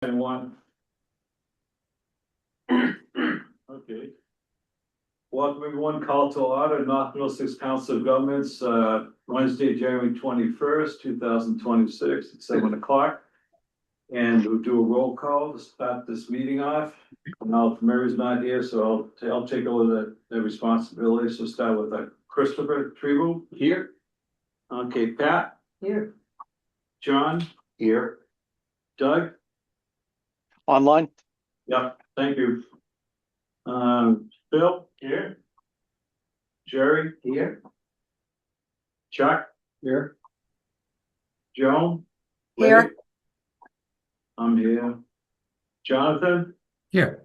And one. Okay. Welcome everyone, call to order, North Middlesex Council of Governments, Wednesday, January 21st, 2026, at 7 o'clock. And we'll do a roll call to start this meeting off. Now, Mary's not here, so I'll take over the responsibility. So start with Christopher Trevo. Here. Okay, Pat. Here. John. Here. Doug. Online. Yep, thank you. Phil. Here. Jerry. Here. Chuck. Here. Joan. Here. Wade? I'm here. Jonathan. Here.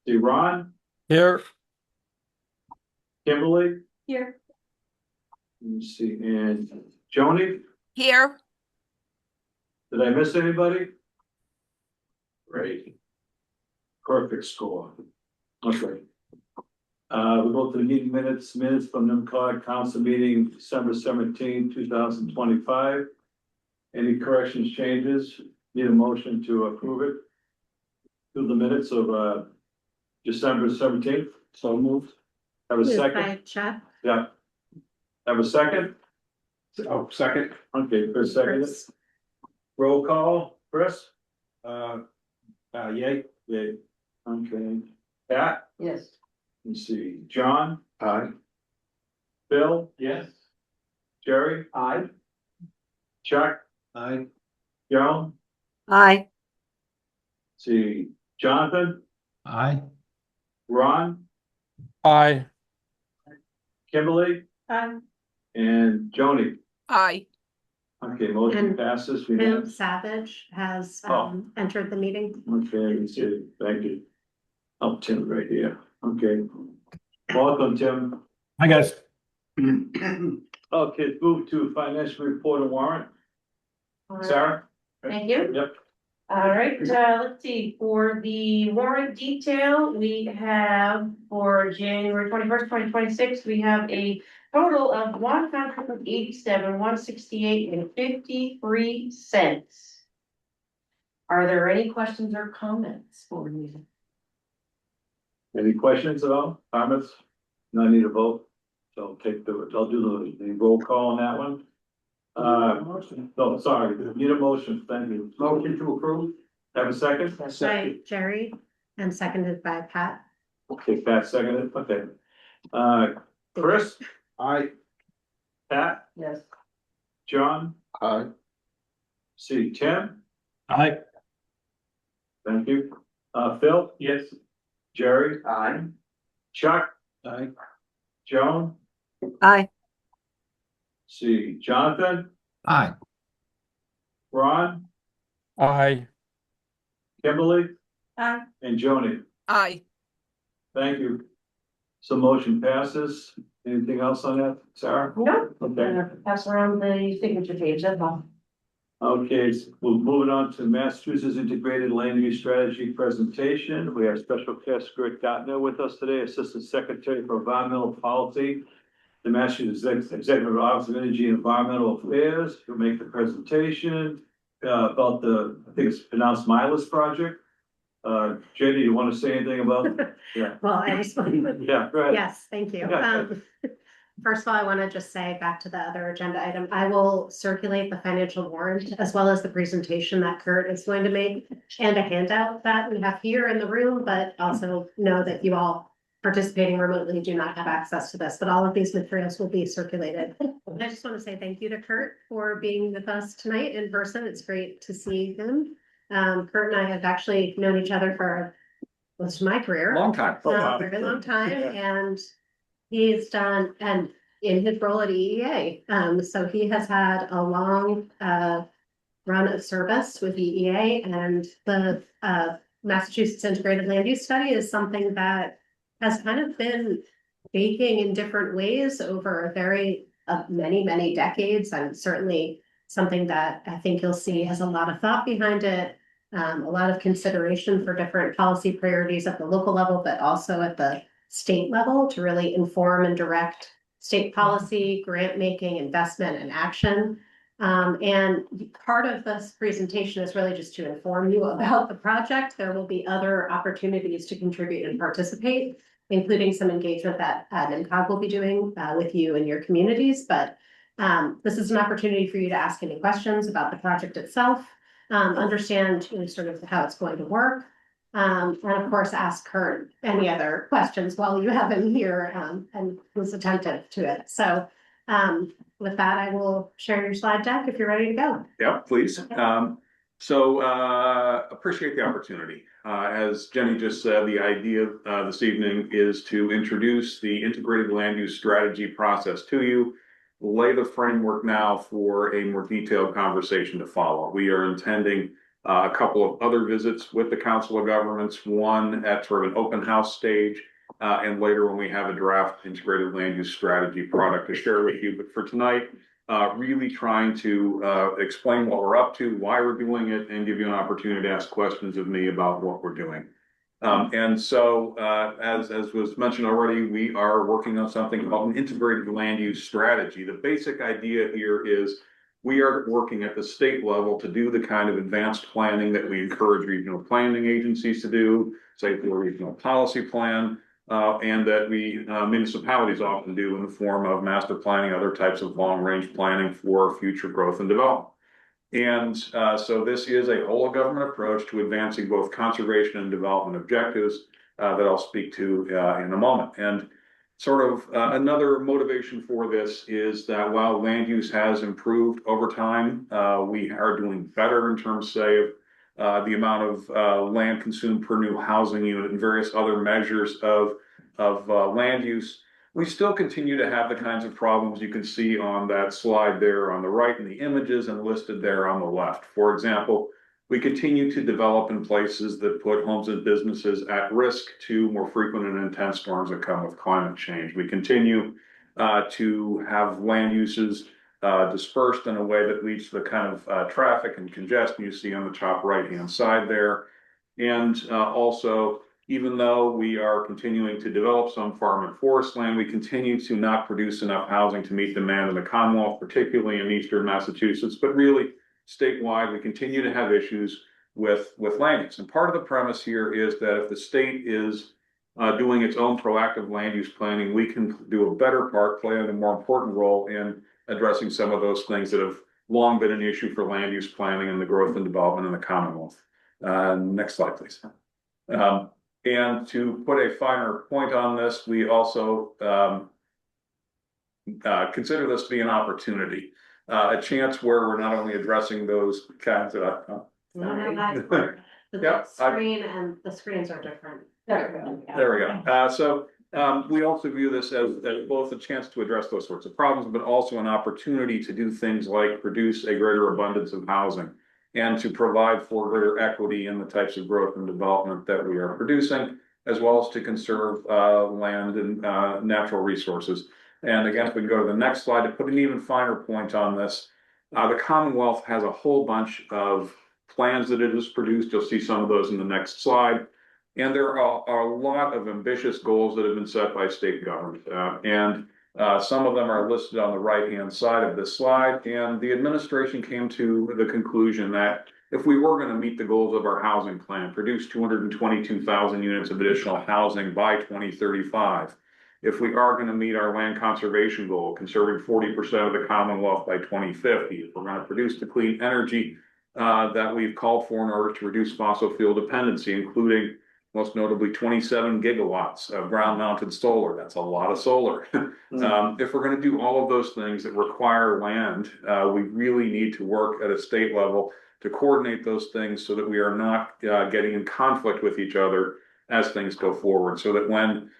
See Ron. Here. Kimberly. Here. Let me see, and Joni. Here. Did I miss anybody? Great. Perfect score. Okay. We go to the meeting minutes from NMCOG council meeting December 17, 2025. Any corrections, changes? Need a motion to approve it? To the minutes of December 17th. So moved. Have a Moved second? by Chuck. Yeah. Have a second? Oh, second. Okay, Chris second. Chris. Roll call, Chris? Yay. Yeah. Okay. Pat? Yes. Let's see, John, Aye. Bill, Yes. Jerry, Aye. Chuck, Aye. Joan, Aye. see, Jonathan, Aye. Ron, Aye. Kimberly, Aye. and Joni. Aye. Okay, motion And passes. We Tim have, Savage has Oh. entered the meeting. okay, let's see, thank you. Oh, Tim right here, okay. Welcome, Tim. Hi, guys. Okay, move to financial report and warrant. Sarah? Thank you. Yep. All right, let's see, for the warrant detail, we have for January 21st, 2026, we have a total of $187,168.53. Are there any questions or comments for me? Any questions at all, comments? No, I need a vote, so I'll do the roll call on that one. No, sorry, need a motion, thank you. Motion to approve. Have a second? By Jerry and seconded by Pat. Okay, Pat seconded, okay. Chris, Aye. Pat, Yes. John, Aye. see, Tim, Aye. thank you. Phil? Yes. Jerry, Aye. Chuck, Aye. Joan, Aye. see, Jonathan, Aye. Ron, Aye. Kimberly, Aye. and Joni. Aye. Thank you. So motion passes. Anything else on that, Sarah? No, Okay, pass around the signature page, that's all. okay, so we'll move it on to Massachusetts Integrated Land Use Strategy presentation. We have special guest Gert Gottner with us today, Assistant Secretary for Environmental Policy, the Massachusetts Executive Office of Energy and Environmental Affairs. He'll make the presentation about the, I think it's pronounced Milas project. Jenny, you want to say anything about it? Yeah, Well, I just want yeah, go ahead. Yes, thank you. Yeah. First of all, I want to just say back to the other agenda item, I will circulate the financial warrant as well as the presentation that Kurt is going to make and a handout that we have here in the room, but also know that you all participating remotely do not have access to this, but all of these materials will be circulated. I just want to say thank you to Kurt for being with us tonight in person. It's great to see him. Kurt and I have actually known each other for most of my career. Long time. A very long time, and he's done, and in his role at EEA, so he has had a long run of service with EEA, and the Massachusetts Integrated Land Use Study is something that has kind of been baking in different ways over a very many decades, and certainly something that I think you'll see has a lot of thought behind it. A lot of consideration for different policy priorities at the local level, but also at the state level to really inform and direct state policy, grant making, investment, and action. And part of this presentation is really just to inform you about the project. There will be other opportunities to contribute and participate, including some engagement that NMCOG will be doing with you and your communities. But this is an opportunity for you to ask any questions about the project itself, understand sort of how it's going to work, and of course, ask Kurt any other questions while you have him here and was attentive to it. So with that, I will share your slide deck if you're ready to go. Yeah, please. Appreciate the opportunity. As Jenny just said, the idea this evening is to introduce the integrated land use strategy process to you, lay the framework now for a more detailed conversation to follow. We are intending a couple of other visits with the Council of Governments, one at sort of an open house stage, and later when we have a draft integrated land use strategy product to share with you. But for tonight, really trying to explain what we're up to, why we're doing it, and give you an opportunity to ask questions of me about what we're doing. As was mentioned already, we are working on something called an integrated land use strategy. The basic idea here is we are working at the state level to do the kind of advanced planning that we encourage regional planning agencies to do, say through a regional policy plan, and that we municipalities often do in the form of master planning, other types of long-range planning for future growth and development. And so this is a whole of government approach to advancing both conservation and development objectives that I'll speak to in a moment. And sort of another motivation for this is that while land use has improved over time, we are doing better in terms, say, of the amount of land consumed per new housing unit and various other measures of land use. We still continue to have the kinds of problems you can see on that slide there on the right in the images and listed there on the left. For example, we continue to develop in places that put homes and businesses at risk to more frequent and intense storms that come with climate change. We continue to have land uses dispersed in a way that leads to the kind of traffic and congestion you see on the top right-hand side there. And also, even though we are continuing to develop some farm and forest land, we continue to not produce enough housing to meet demand in the Commonwealth, particularly in eastern Massachusetts, but really statewide, we continue to have issues with land use. And part of the premise here is that if the state is doing its own proactive land use planning, we can do a better part, play a more important role in addressing some of those things that have long been an issue for land use planning and the growth and development in the Commonwealth. Next slide, please. And to put a finer point on this, we also consider this to be an opportunity, a chance where we're not only addressing those kinds of. The Yep, screen and the screens are different. There we go. There we go. We also view this as both a chance to address those sorts of problems, but also an opportunity to do things like produce a greater abundance of housing and to provide for greater equity in the types of growth and development that we are producing, as well as to conserve land and natural resources. And again, if we can go to the next slide to put an even finer point on this, the Commonwealth has a whole bunch of plans that it has produced. You'll see some of those in the next slide. And there are a lot of ambitious goals that have been set by state government. Some of them are listed on the right-hand side of this slide. And the administration came to the conclusion that if we were going to meet the goals of our housing plan, produce 222,000 units of additional housing by 2035, if we are going to meet our land conservation goal, conserving 40% of the Commonwealth by 2050, if we're going to produce the clean energy that we've called for in order to reduce fossil fuel dependency, including most notably 27 gigawatts of ground-mounted solar. That's a lot of solar. If we're going to do all of those things that require land, we really need to work at a state level to coordinate those things so that we are not getting in conflict with each other as things go forward, so that when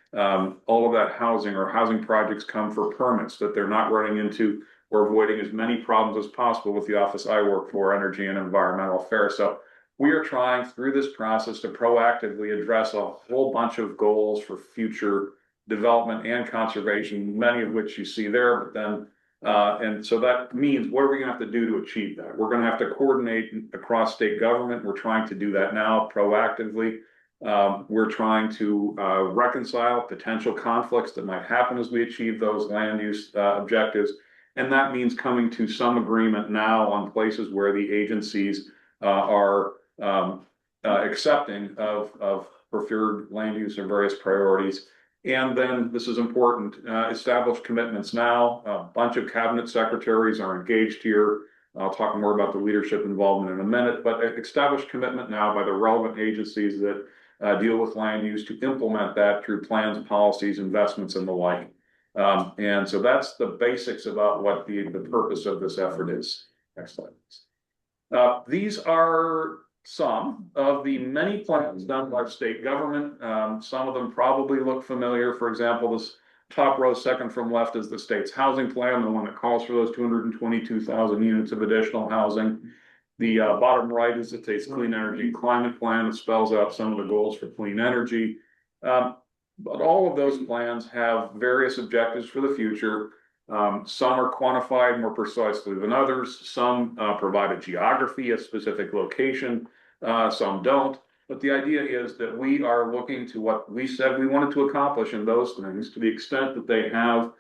all of that housing or housing projects come for permits, that they're not running into or avoiding as many problems as possible with the office I work for, Energy and Environmental Affairs. So we are trying through this process to proactively address a whole bunch of goals for future development and conservation, many of which you see there. But then, and so that means what are we going to have to do to achieve that? We're going to have to coordinate across state government. We're trying to do that now proactively. We're trying to reconcile potential conflicts that might happen as we achieve those land use objectives. And that means coming to some agreement now on places where the agencies are accepting of preferred land use or various priorities. And then this is important, establish commitments now. A bunch of cabinet secretaries are engaged here. I'll talk more about the leadership involvement in a minute, but establish commitment now by the relevant agencies that deal with land use to implement that through plans, policies, investments, and the like. And so that's the basics about what the purpose of this effort is. Next slide, please. These are some of the many plans done by state government. Some of them probably look familiar. For example, this top row, second from left, is the state's housing plan, the one that calls for those 222,000 units of additional housing. The bottom right is the state's clean energy and climate plan. It spells out some of the goals for clean energy. But all of those plans have various objectives for the future. Some are quantified more precisely than others. Some provide a geography, a specific location. Some don't. But the idea is that we are looking to what we said we wanted to accomplish in those things to the extent that they have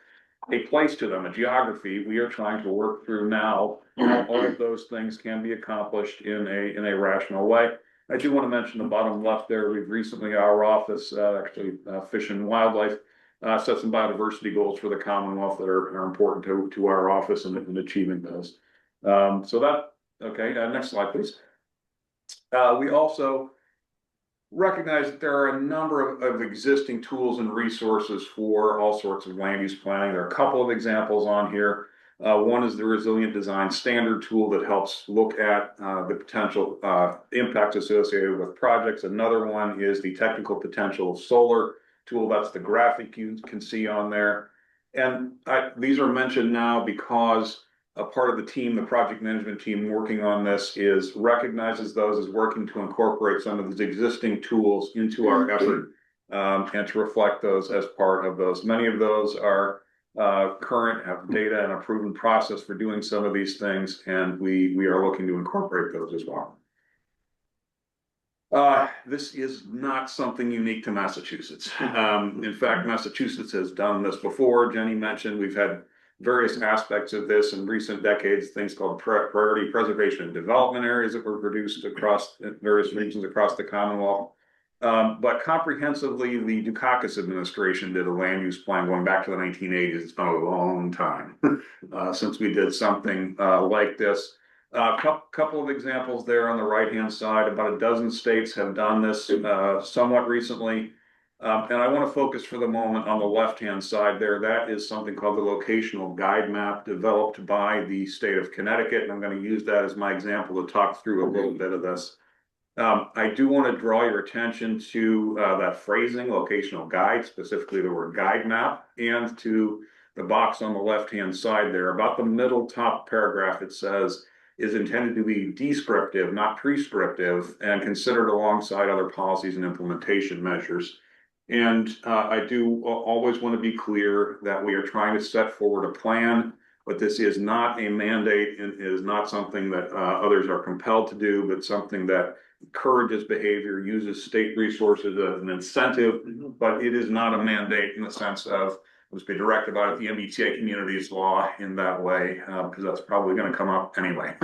a place to them, a geography. We are trying to work through now how all of those things can be accomplished in a rational way. I do want to mention the bottom left there. We've recently, our office, Fish and Wildlife, set some biodiversity goals for the Commonwealth that are important to our office in achieving those. Next slide, please. We also recognize that there are a number of existing tools and resources for all sorts of land use planning. There are a couple of examples on here. One is the Resilient Design Standard tool that helps look at the potential impacts associated with projects. Another one is the Technical Potential of Solar tool. That's the graphic you can see on there. And these are mentioned now because a part of the team, the project management team working on this, recognizes those as working to incorporate some of these existing tools into our effort and to reflect those as part of those. Many of those are current, have data and a proven process for doing some of these things, and we are looking to incorporate those as well. This is not something unique to Massachusetts. In fact, Massachusetts has done this before. Jenny mentioned we've had various aspects of this in recent decades, things called priority preservation and development areas that were produced across various regions across the Commonwealth. But comprehensively, the Dukakis administration did a land use plan going back to the 1980s. It's been a long time since we did something like this. Couple of examples there on the right-hand side. About a dozen states have done this somewhat recently. And I want to focus for the moment on the left-hand side there. That is something called the Locational Guide Map developed by the state of Connecticut. And I'm going to use that as my example to talk through a little bit of this. I do want to draw your attention to that phrasing, locational guide, specifically the word guide map, and to the box on the left-hand side there. About the middle top paragraph, it says, is intended to be descriptive, not prescriptive, and considered alongside other policies and implementation measures. And I do always want to be clear that we are trying to set forward a plan, but this is not a mandate and is not something that others are compelled to do, but something that encourages behavior, uses state resources as an incentive, but it is not a mandate in the sense of let's be direct about it, the MBTA communities law in that way, because that's probably going to come up anyway.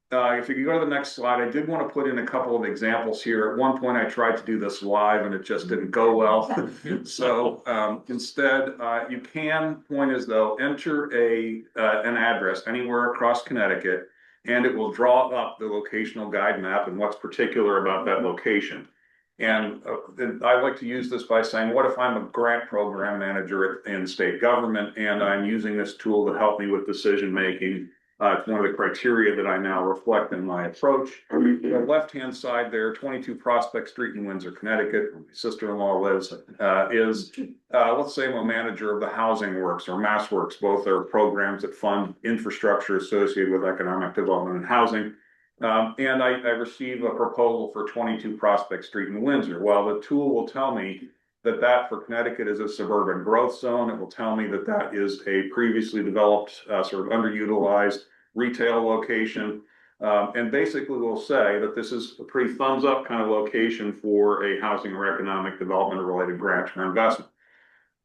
If you could go to the next slide, I did want to put in a couple of examples here. At one point, I tried to do this live and it just didn't go well. So instead, you can, point is though, enter an address anywhere across Connecticut, and it will draw up the locational guide map and what's particular about that location. And I like to use this by saying, what if I'm a grant program manager in state government and I'm using this tool to help me with decision making? It's one of the criteria that I now reflect in my approach. The left-hand side there, 22 Prospect Street in Windsor, Connecticut, where my sister-in-law lives, let's say I'm a manager of the Housing Works or Mass Works. Both are programs that fund infrastructure associated with economic development and housing. And I receive a proposal for 22 Prospect Street in Windsor. Well, the tool will tell me that for Connecticut is a suburban growth zone. It will tell me that is a previously developed sort of underutilized retail location. And basically will say that this is a pretty thumbs up kind of location for a housing or economic development related grant or investment.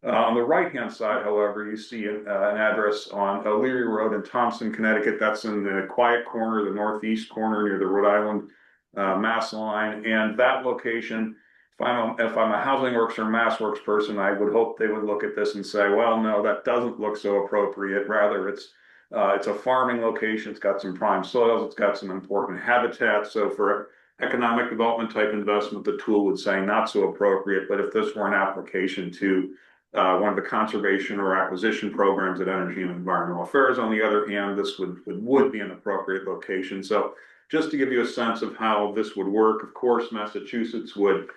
On the right-hand side, however, you see an address on O'Leary Road in Thompson, Connecticut. That's in the quiet corner, the northeast corner near the Rhode Island Mass line. And that location, if I'm a Housing Works or Mass Works person, I would hope they would look at this and say, well, no, that doesn't look so appropriate. Rather, it's a farming location. It's got some prime soils. It's got some important habitat. So for economic development type investment, the tool would say not so appropriate. But if this were an application to one of the conservation or acquisition programs at Energy and Environmental Affairs, on the other hand, this would be an appropriate location. So just to give you a sense of how this would work, of course, Massachusetts would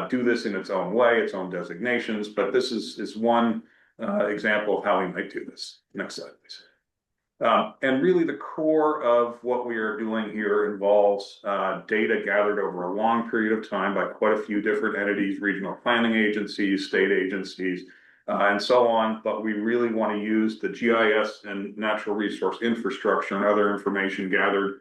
do this in its own way, its own designations, but this is one example of how we might do this. Next slide, please. And really the core of what we are doing here involves data gathered over a long period of time by quite a few different entities, regional planning agencies, state agencies, and so on. But we really want to use the GIS and natural resource infrastructure and other information gathered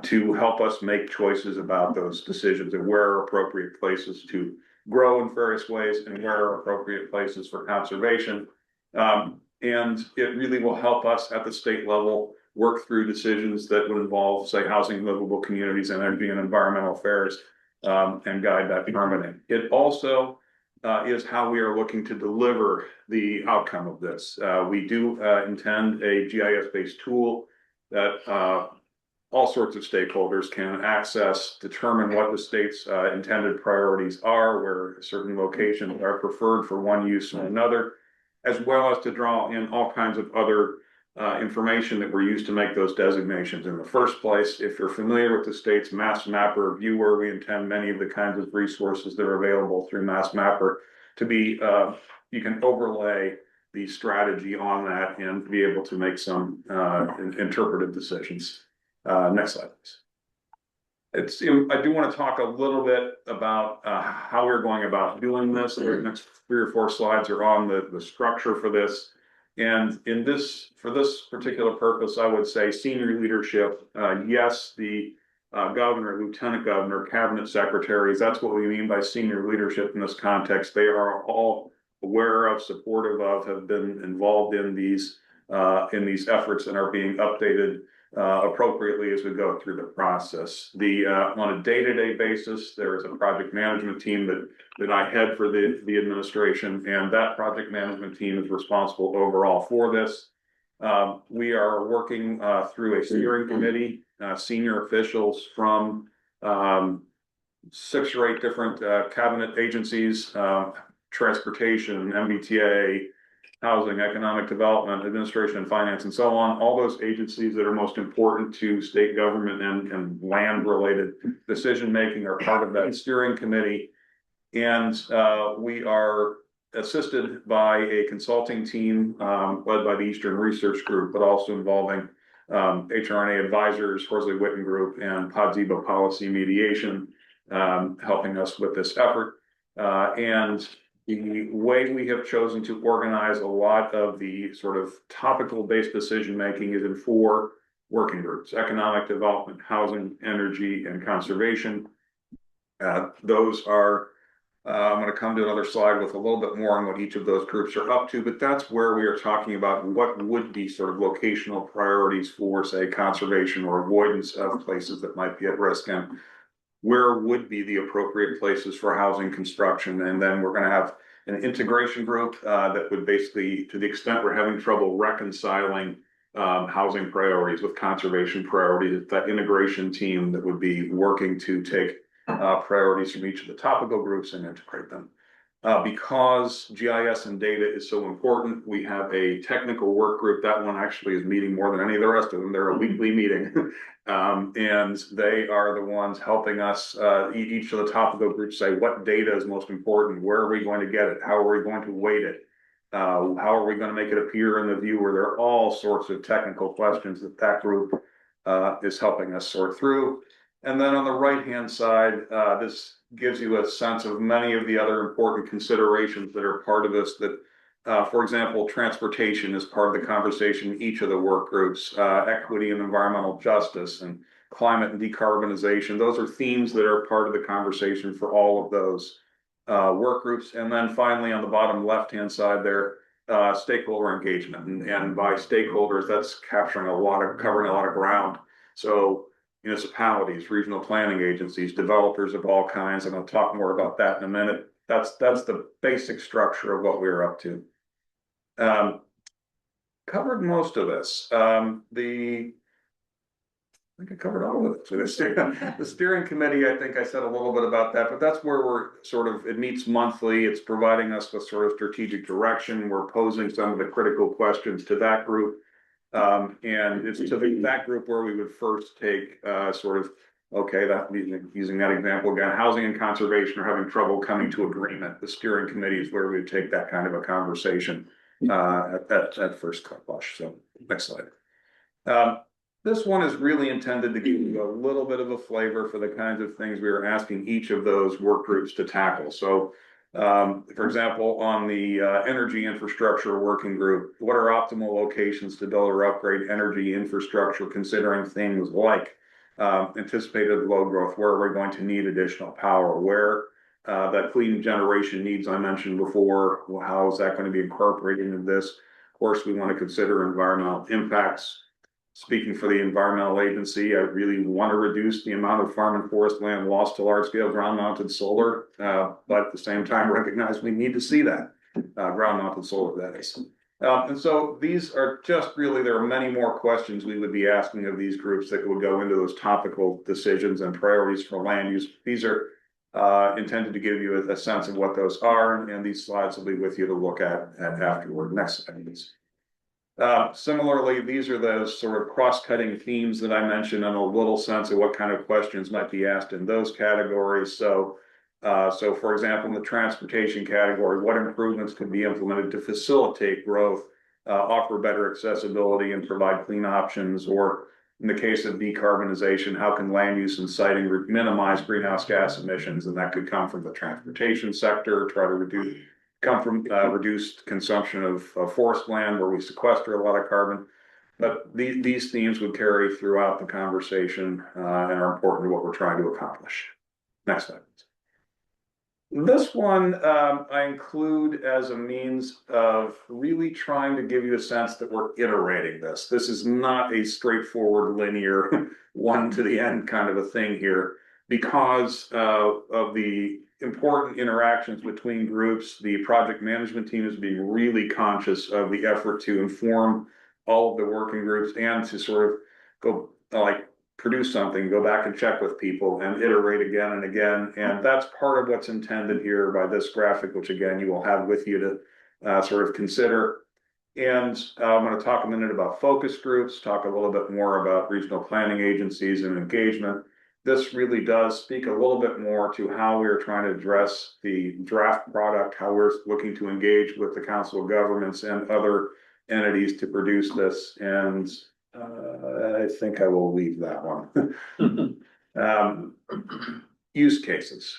to help us make choices about those decisions and where are appropriate places to grow in various ways and where are appropriate places for conservation. And it really will help us at the state level work through decisions that would involve, say, housing and livable communities, energy and environmental affairs, and guide that permitting. It also is how we are looking to deliver the outcome of this. We do intend a GIS-based tool that all sorts of stakeholders can access, determine what the state's intended priorities are, where certain locations are preferred for one use or another, as well as to draw in all kinds of other information that were used to make those designations in the first place. If you're familiar with the state's Mass Mapper viewer, we intend many of the kinds of resources that are available through Mass Mapper to be, you can overlay the strategy on that and be able to make some interpretive decisions. Next slide, please. I do want to talk a little bit about how we're going about doing this. The next 3 or 4 slides are on the structure for this. And for this particular purpose, I would say senior leadership, yes, the governor, lieutenant governor, cabinet secretaries, that's what we mean by senior leadership in this context. They are all aware of, supportive of, have been involved in these efforts and are being updated appropriately as we go through the process. On a day-to-day basis, there is a project management team that I head for the administration, and that project management team is responsible overall for this. We are working through a steering committee, senior officials from 6 or 8 different cabinet agencies, transportation, MBTA, housing, economic development, administration and finance, and so on. All those agencies that are most important to state government and land related decision making are part of that steering committee. And we are assisted by a consulting team led by the Eastern Research Group, but also involving HRNA advisors, Horsley Witten Group, and Podziba Policy Mediation, helping us with this effort. And the way we have chosen to organize a lot of the sort of topical based decision making is in 4 working groups: economic development, housing, energy, and conservation. Those are, I'm going to come to another slide with a little bit more on what each of those groups are up to, but that's where we are talking about what would be sort of locational priorities for, say, conservation or avoidance of places that might be at risk, and where would be the appropriate places for housing construction. And then we're going to have an integration group that would basically, to the extent we're having trouble reconciling housing priorities with conservation priorities, that integration team that would be working to take priorities from each of the topical groups and integrate them. Because GIS and data is so important, we have a technical work group. That one actually is meeting more than any of the rest of them. They're a weekly meeting. And they are the ones helping us, each of the topical groups say what data is most important, where are we going to get it, how are we going to weight it, how are we going to make it appear in the viewer. There are all sorts of technical questions that group is helping us sort through. And then on the right-hand side, this gives you a sense of many of the other important considerations that are part of this. That, for example, transportation is part of the conversation in each of the work groups, equity and environmental justice, and climate and decarbonization. Those are themes that are part of the conversation for all of those work groups. And then finally, on the bottom left-hand side there, stakeholder engagement. And by stakeholders, that's covering a lot of ground. So municipalities, regional planning agencies, developers of all kinds. I'm going to talk more about that in a minute. That's the basic structure of what we're up to. Covered most of this. I think I covered all of it. The steering committee, I think I said a little bit about that, but that's where we're sort of, it meets monthly. It's providing us with sort of strategic direction. We're posing some of the critical questions to that group. And it's to that group where we would first take sort of, okay, that using that example again, housing and conservation are having trouble coming to agreement. The steering committee is where we would take that kind of a conversation at first blush. So next slide. This one is really intended to give you a little bit of a flavor for the kinds of things we are asking each of those work groups to tackle. So, for example, on the energy infrastructure working group, what are optimal locations to build or upgrade energy infrastructure, considering things like anticipated load growth, where we're going to need additional power, where that clean generation needs I mentioned before, well, how is that going to be incorporated into this? Of course, we want to consider environmental impacts. Speaking for the environmental agency, I really want to reduce the amount of farm and forest land lost to large-scale ground-mounted solar, but at the same time recognize we need to see that ground-mounted solar, that is. And so these are just really, there are many more questions we would be asking of these groups that would go into those topical decisions and priorities for land use. These are intended to give you a sense of what those are, and these slides will be with you to look at afterward. Next slide, please. Similarly, these are those sort of cross-cutting themes that I mentioned, and a little sense of what kind of questions might be asked in those categories. So for example, in the transportation category, what improvements could be implemented to facilitate growth, offer better accessibility, and provide clean options? Or in the case of decarbonization, how can land use and siting minimize greenhouse gas emissions? And that could come from the transportation sector, try to come from reduced consumption of forest land where we sequester a lot of carbon. But these themes would carry throughout the conversation and are important to what we're trying to accomplish. Next slide. This one I include as a means of really trying to give you a sense that we're iterating this. This is not a straightforward linear one to the end kind of a thing here, because of the important interactions between groups. The project management team is being really conscious of the effort to inform all of the working groups and to sort of go produce something, go back and check with people and iterate again and again. And that's part of what's intended here by this graphic, which again, you will have with you to sort of consider. And I'm going to talk a minute about focus groups, talk a little bit more about regional planning agencies and engagement. This really does speak a little bit more to how we're trying to address the draft product, how we're looking to engage with the Council of Governments and other entities to produce this. And I think I will leave that one. Use cases.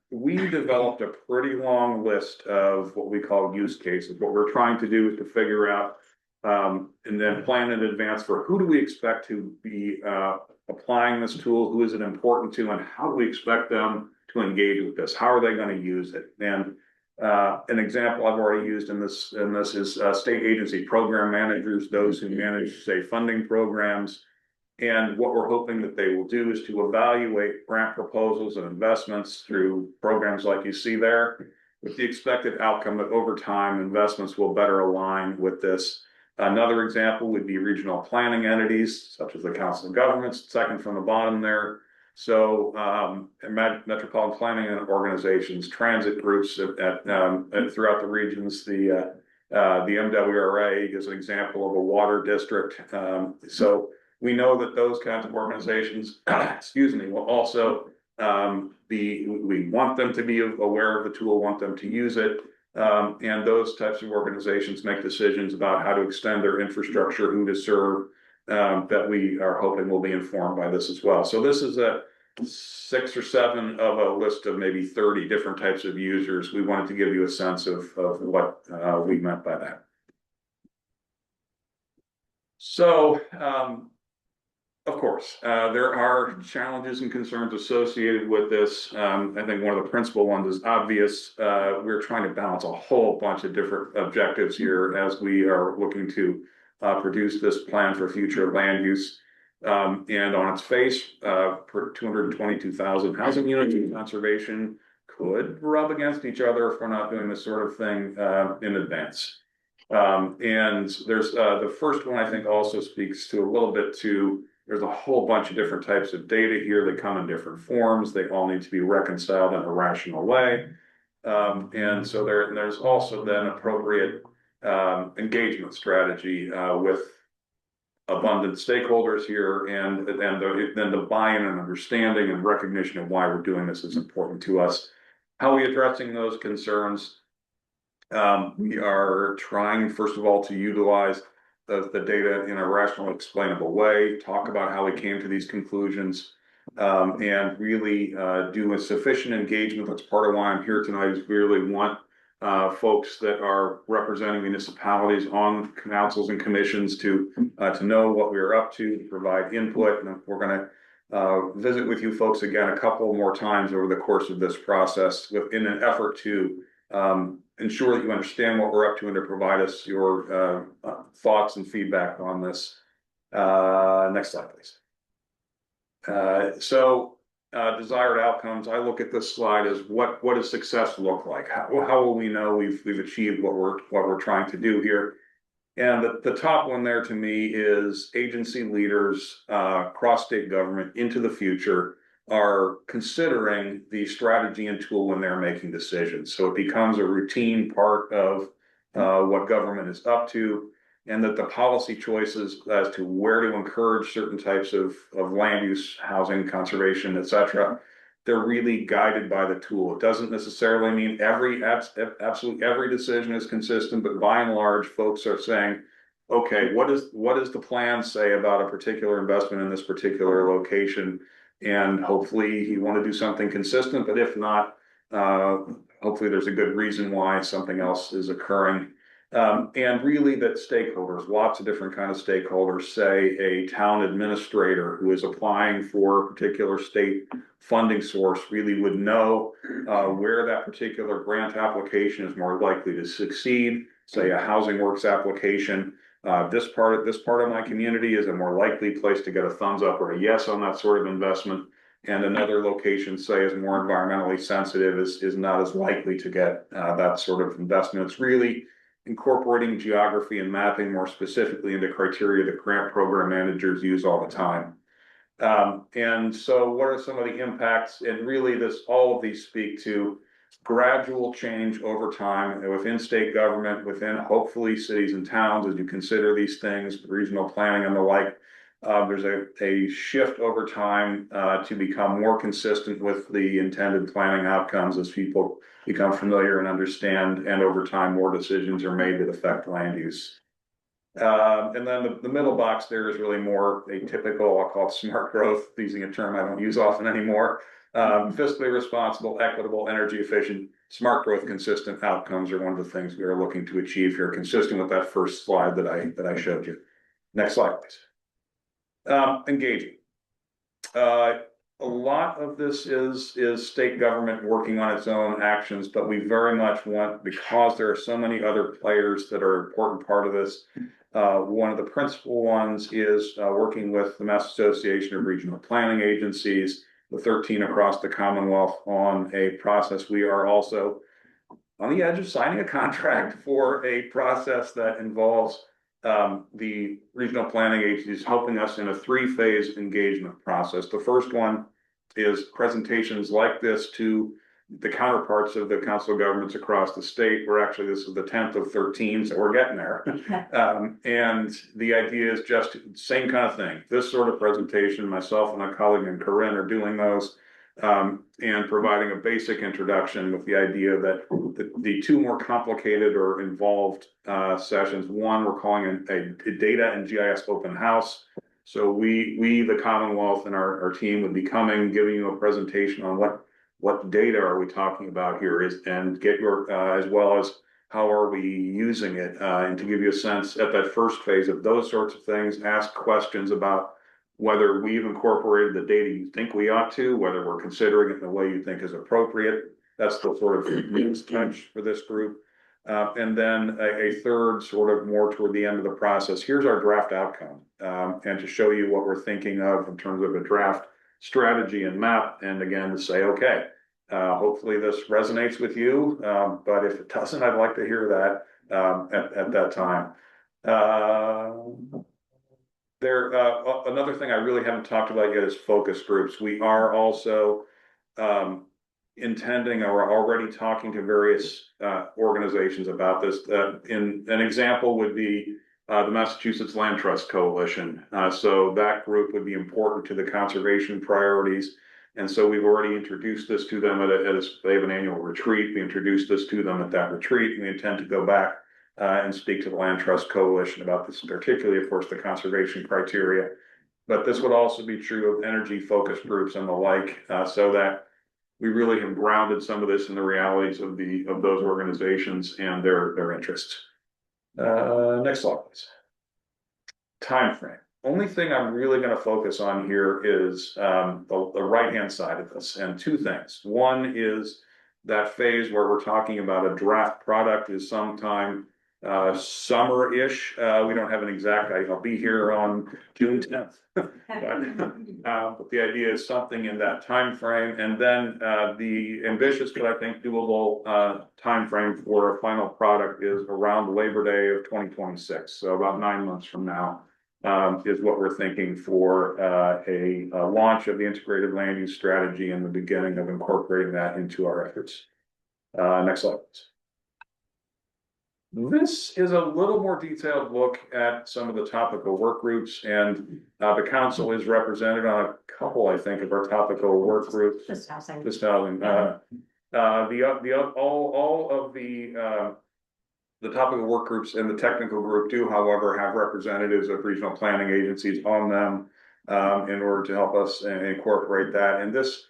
We developed a pretty long list of what we call use cases. What we're trying to do is to figure out and then plan in advance for who do we expect to be applying this tool, who is it important to, and how do we expect them to engage with this? How are they going to use it? And an example I've already used in this is state agency program managers, those who manage, say, funding programs. And what we're hoping that they will do is to evaluate grant proposals and investments through programs like you see there, with the expected outcome that over time investments will better align with this. Another example would be regional planning entities, such as the Council of Governments, second from the bottom there. So metropolitan planning organizations, transit groups throughout the regions, the MWRA is an example of a water district. So we know that those kinds of organizations, will also we want them to be aware of the tool, want them to use it. And those types of organizations make decisions about how to extend their infrastructure, who to serve, that we are hoping will be informed by this as well. So this is a 6 or 7 of a list of maybe 30 different types of users. We wanted to give you a sense of what we meant by that. So Of course, there are challenges and concerns associated with this. I think one of the principal ones is obvious. We're trying to balance a whole bunch of different objectives here as we are looking to produce this plan for future land use. And on its face, for 222,000 housing units in conservation could rub against each other if we're not doing this sort of thing in advance. And there's the first one I think also speaks to a little bit to there's a whole bunch of different types of data here that come in different forms. They all need to be reconciled in a rational way. And so there's also then appropriate engagement strategy with abundant stakeholders here, and then the buy-in and understanding and recognition of why we're doing this is important to us. How are we addressing those concerns? We are trying, first of all, to utilize the data in a rational, explainable way, talk about how we came to these conclusions, and really do a sufficient engagement. That's part of why I'm here tonight, is we really want folks that are representing municipalities on councils and commissions to know what we're up to provide input. And we're going to visit with you folks again a couple more times over the course of this process in an effort to ensure that you understand what we're up to and to provide us your thoughts and feedback on this. Next slide, please. Desired outcomes. I look at this slide as what does success look like? How will we know we've achieved what we're trying to do here? And the top one there to me is agency leaders across state government into the future are considering the strategy and tool when they're making decisions. So it becomes a routine part of what government is up to, and that the policy choices as to where to encourage certain types of land use, housing, conservation, et cetera, they're really guided by the tool. It doesn't necessarily mean absolutely every decision is consistent, but by and large, folks are saying, okay, what does the plan say about a particular investment in this particular location? And hopefully you want to do something consistent, but if not, hopefully there's a good reason why something else is occurring. And really that stakeholders, lots of different kind of stakeholders, say a town administrator who is applying for a particular state funding source really would know where that particular grant application is more likely to succeed. Say a Housing Works application. This part of my community is a more likely place to get a thumbs up or a yes on that sort of investment. And another location, say, is more environmentally sensitive, is not as likely to get that sort of investment. It's really incorporating geography and mapping more specifically into criteria that grant program managers use all the time. And so what are some of the impacts? And really all of these speak to gradual change over time within state government, within hopefully cities and towns as you consider these things, regional planning and the like. There's a shift over time to become more consistent with the intended planning outcomes as people become familiar and understand, and over time more decisions are made that affect land use. And then the middle box there is really more a typical, I'll call it smart growth, using a term I don't use often anymore. Fiscally responsible, equitable, energy efficient, smart growth, consistent outcomes are one of the things we are looking to achieve here, consistent with that first slide that I showed you. Next slide, please. Engaging. A lot of this is state government working on its own actions, but we very much want, because there are so many other players that are an important part of this. One of the principal ones is working with the Mass Association of Regional Planning Agencies, the 13 across the Commonwealth, on a process. We are also on the edge of signing a contract for a process that involves the regional planning agencies helping us in a 3-phase engagement process. The first one is presentations like this to the counterparts of the council of governments across the state. This is the 10th of 13, so we're getting there. And the idea is just same kind of thing. This sort of presentation, myself and my colleague and Corinne are doing those, and providing a basic introduction with the idea that the two more complicated or involved sessions, one we're calling a data and GIS open house. So we the Commonwealth and our team would be coming, giving you a presentation on what data are we talking about here, and get your as well as how are we using it, and to give you a sense at that first phase of those sorts of things. Ask questions about whether we've incorporated the data you think we ought to, whether we're considering it in the way you think is appropriate. That's the sort of next touch for this group. And then a third sort of more toward the end of the process. Here's our draft outcome. And to show you what we're thinking of in terms of a draft strategy and map. And again, to say, okay, hopefully this resonates with you. But if it doesn't, I'd like to hear that at that time. Another thing I really haven't talked about yet is focus groups. We are also intending or already talking to various organizations about this. In an example would be the Massachusetts Land Trust Coalition. So that group would be important to the conservation priorities. And so we've already introduced this to them they have an annual retreat. We introduced this to them at that retreat, and we intend to go back and speak to the Land Trust Coalition about this, particularly, of course, the conservation criteria. But this would also be true of energy focus groups and the like, so that we really have grounded some of this in the realities of those organizations and their interests. Next slide, please. Time frame. Only thing I'm really going to focus on here is the right-hand side of this, and two things. One is that phase where we're talking about a draft product is sometime summer-ish. We don't have an exact, I'll be here on June 10th. But the idea is something in that time frame, and then the ambitious but I think doable time frame for a final product is around Labor Day of 2026. So about 9 months from now is what we're thinking for a launch of the integrated land use strategy and the beginning of incorporating that into our efforts. Next slide, please. This is a little more detailed look at some of the topical work groups, and the council is represented on a couple, I think, of our topical work groups. Just housing. Just housing. All of the topical work groups and the technical group do, however, have representatives of regional planning agencies on them in order to help us incorporate that. And this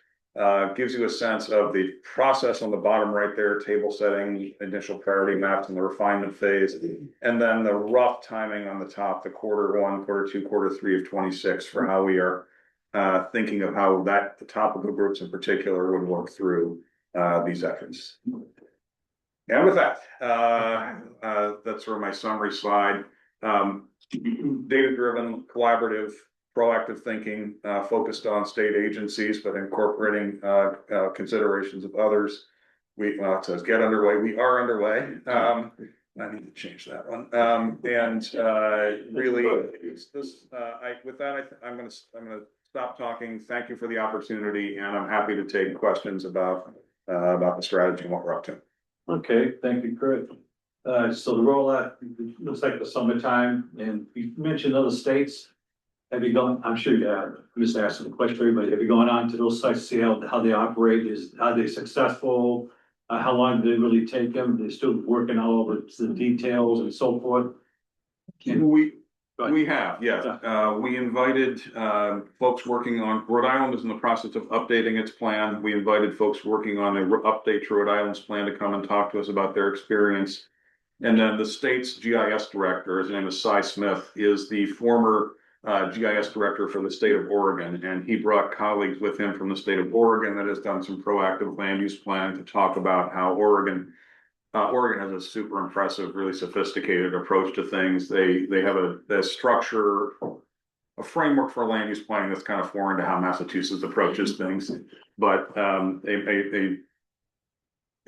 gives you a sense of the process on the bottom right there, table setting, initial priority maps, and the refinement phase, and then the rough timing on the top, the Q1, Q2, Q3 of 26 for how we are thinking of how the topical groups in particular would work through these efforts. And with that, that's sort of my summary slide. Data-driven, collaborative, proactive thinking, focused on state agencies, but incorporating considerations of others. It says get underway. We are underway. I need to change that one. Really, with that, I'm going to stop talking. Thank you for the opportunity, and I'm happy to take questions about the strategy and what we're up to. Okay, thank you, Kurt. So the rollout looks like the summertime, and you mentioned other states. Have you gone? I'm sure you have. I'm just asking the question, everybody. Have you gone on to those sites to see how they operate? Are they successful? How long do they really take them? They're still working all over the details and so forth. We have, yeah. We invited folks working on Rhode Island is in the process of updating its plan. We invited folks working on an update to Rhode Island's plan to come and talk to us about their experience. And then the state's GIS director, his name is Cy Smith, is the former GIS director for the state of Oregon, and he brought colleagues with him from the state of Oregon that has done some proactive land use planning to talk about how Oregon has a super impressive, really sophisticated approach to things. They have a structure, a framework for land use planning that's kind of foreign to how Massachusetts approaches things. But yeah,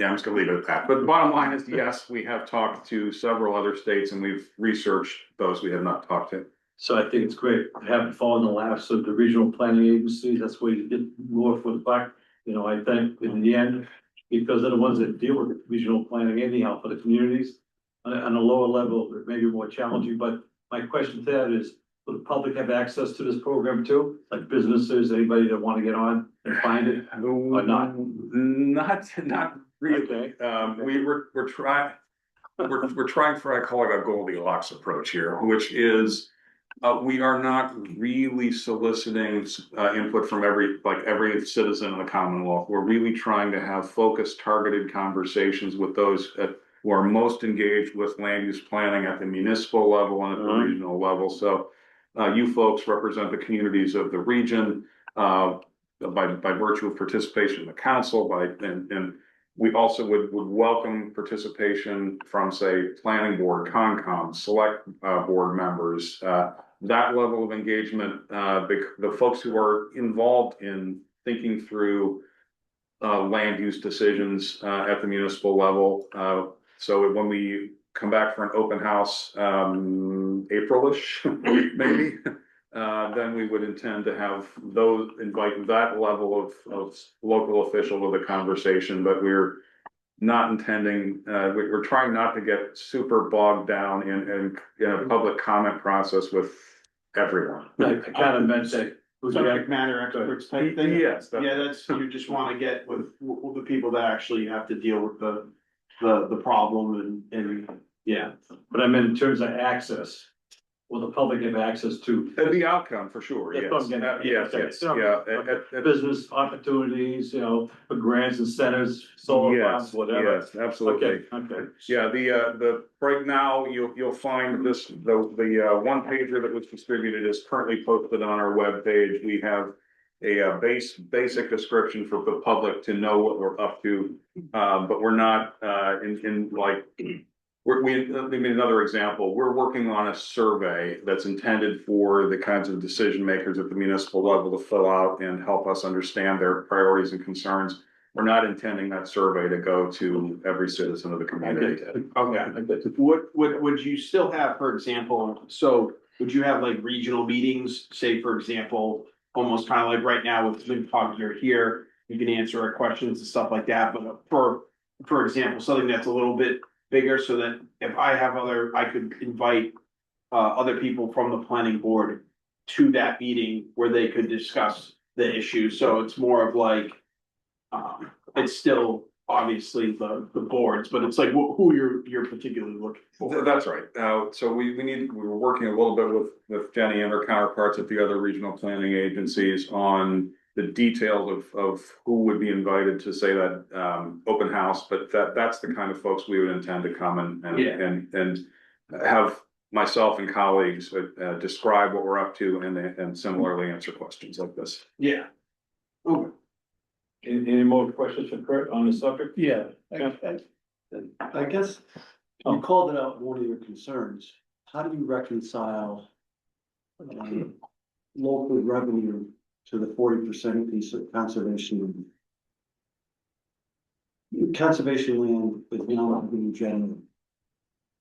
I'm just gonna leave it at that. But the bottom line is, yes, we have talked to several other states, and we've researched those we have not talked to. So I think it's great to have it fall in the laps of the regional planning agencies. That's where you get more for the buck. I think in the end, because they're the ones that deal with regional planning anyhow for the communities on a lower level, it may be more challenging. But my question to that is, will the public have access to this program too? Like businesses, anybody that want to get on and find it or not? Not really. Okay. We're trying for, I call it a Goldilocks approach here, which is we are not really soliciting input from every citizen in the Commonwealth. We're really trying to have focused, targeted conversations with those who are most engaged with land use planning at the municipal level and at the regional level. So You folks represent the communities of the region, by virtue of participation in the council, and we also would welcome participation from, say, planning board, Concom, select board members. That level of engagement, the folks who are involved in thinking through land use decisions at the municipal level. So when we come back for an open house, April-ish, maybe, then we would intend to have invite that level of local official to the conversation, but we're not intending, we're trying not to get super bogged down in a public comment process with everyone. I kind of meant that. Subject matter experts type thing. Yes. Yeah, that's, you just wanna get with the people that actually have to deal with the problem and, yeah. But I meant in terms of access, will the public have access to? The outcome, for sure, That's yes. what I'm getting at. Yes, Okay. yes, yeah. Business opportunities, for grants and centers, solar farms, Yes, whatever. yes, absolutely. Okay. Yeah, the right now, you'll find this, the one pager that was distributed is currently posted on our webpage. We have a basic description for the public to know what we're up to. But we're not in like, let me give you another example. We're working on a survey that's intended for the kinds of decision makers at the municipal level to fill out and help us understand their priorities and concerns. We're not intending that survey to go to every citizen of the community. Okay. Would you still have, for example, so would you have like regional meetings, say, for example, almost kind of like right now with NMCOG, you're here, you can answer our questions and stuff like that, but for example, something that's a little bit bigger, so that if I have I could invite other people from the planning board to that meeting where they could discuss the issue, so it's more of like, it's still obviously the boards, but it's like who you're particularly looking for. That's right. So we were working a little bit with Jenny and her counterparts at the other regional planning agencies on the details of who would be invited to, say, that open house, but that's the kind of folks we would intend to come and have myself and colleagues describe what we're up to and similarly answer questions like this. Yeah. Okay. Any more questions for Kurt on the subject? Yeah, I guess you called it out in one of your concerns. How do you reconcile local revenue to the 40% piece of conservation? Conservation land is now being general.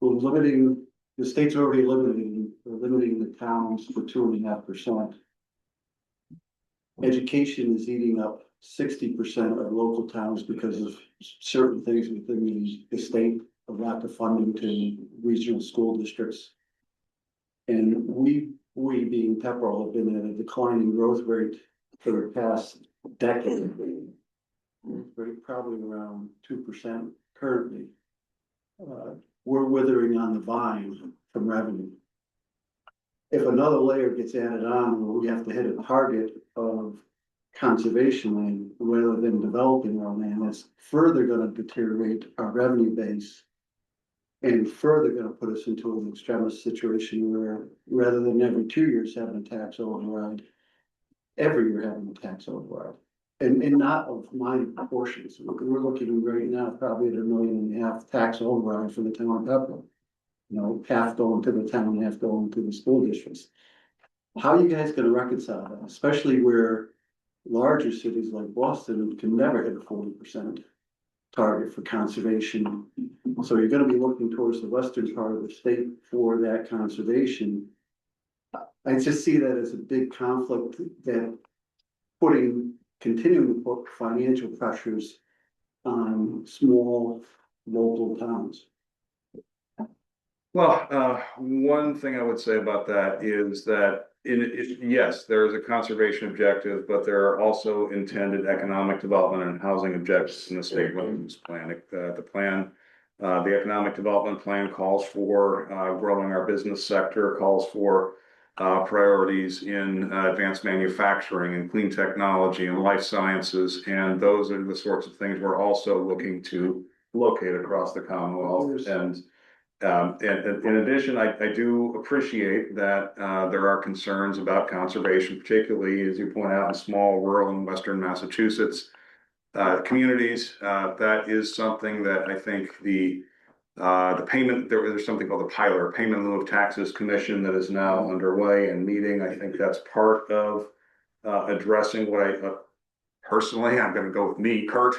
We're limiting, the state's already limiting the towns for 2.5%. Education is eating up 60% of local towns because of certain things within the state, a lack of funding to regional school districts. And we being Pepperell have been at a declining growth rate for the past decade. We're probably around 2% currently. We're withering on the vine from revenue. If another layer gets added on, where we have to hit a target of conservation land rather than developing our land, that's further gonna deteriorate our revenue base. And further gonna put us into an extremist situation where, rather than every 2 years having a tax override, every year having a tax override. And not of minor proportions. We're looking right now probably at $1.5 million tax override for the town of Pepperell. Half going to the town, half going to the school districts. How are you guys gonna reconcile that, especially where larger cities like Boston can never hit a 40% target for conservation? So you're gonna be looking towards the western part of the state for that conservation. I just see that as a big conflict, that continuing to put financial pressures on small local towns. Well, one thing I would say about that is that yes, there is a conservation objective, but there are also intended economic development and housing objectives in the state land use plan. The economic development plan calls for growing our business sector, calls for priorities in advanced manufacturing and clean technology and life sciences, and those are the sorts of things we're also looking to locate across the Commonwealth. And And in addition, I do appreciate that there are concerns about conservation, particularly as you point out in small rural and western Massachusetts communities. That is something that I think the payment, there's something called the pilot or payment in lieu of taxes commission that is now underway and meeting. I think that's part of addressing what I personally, I'm going to go with me, Kurt,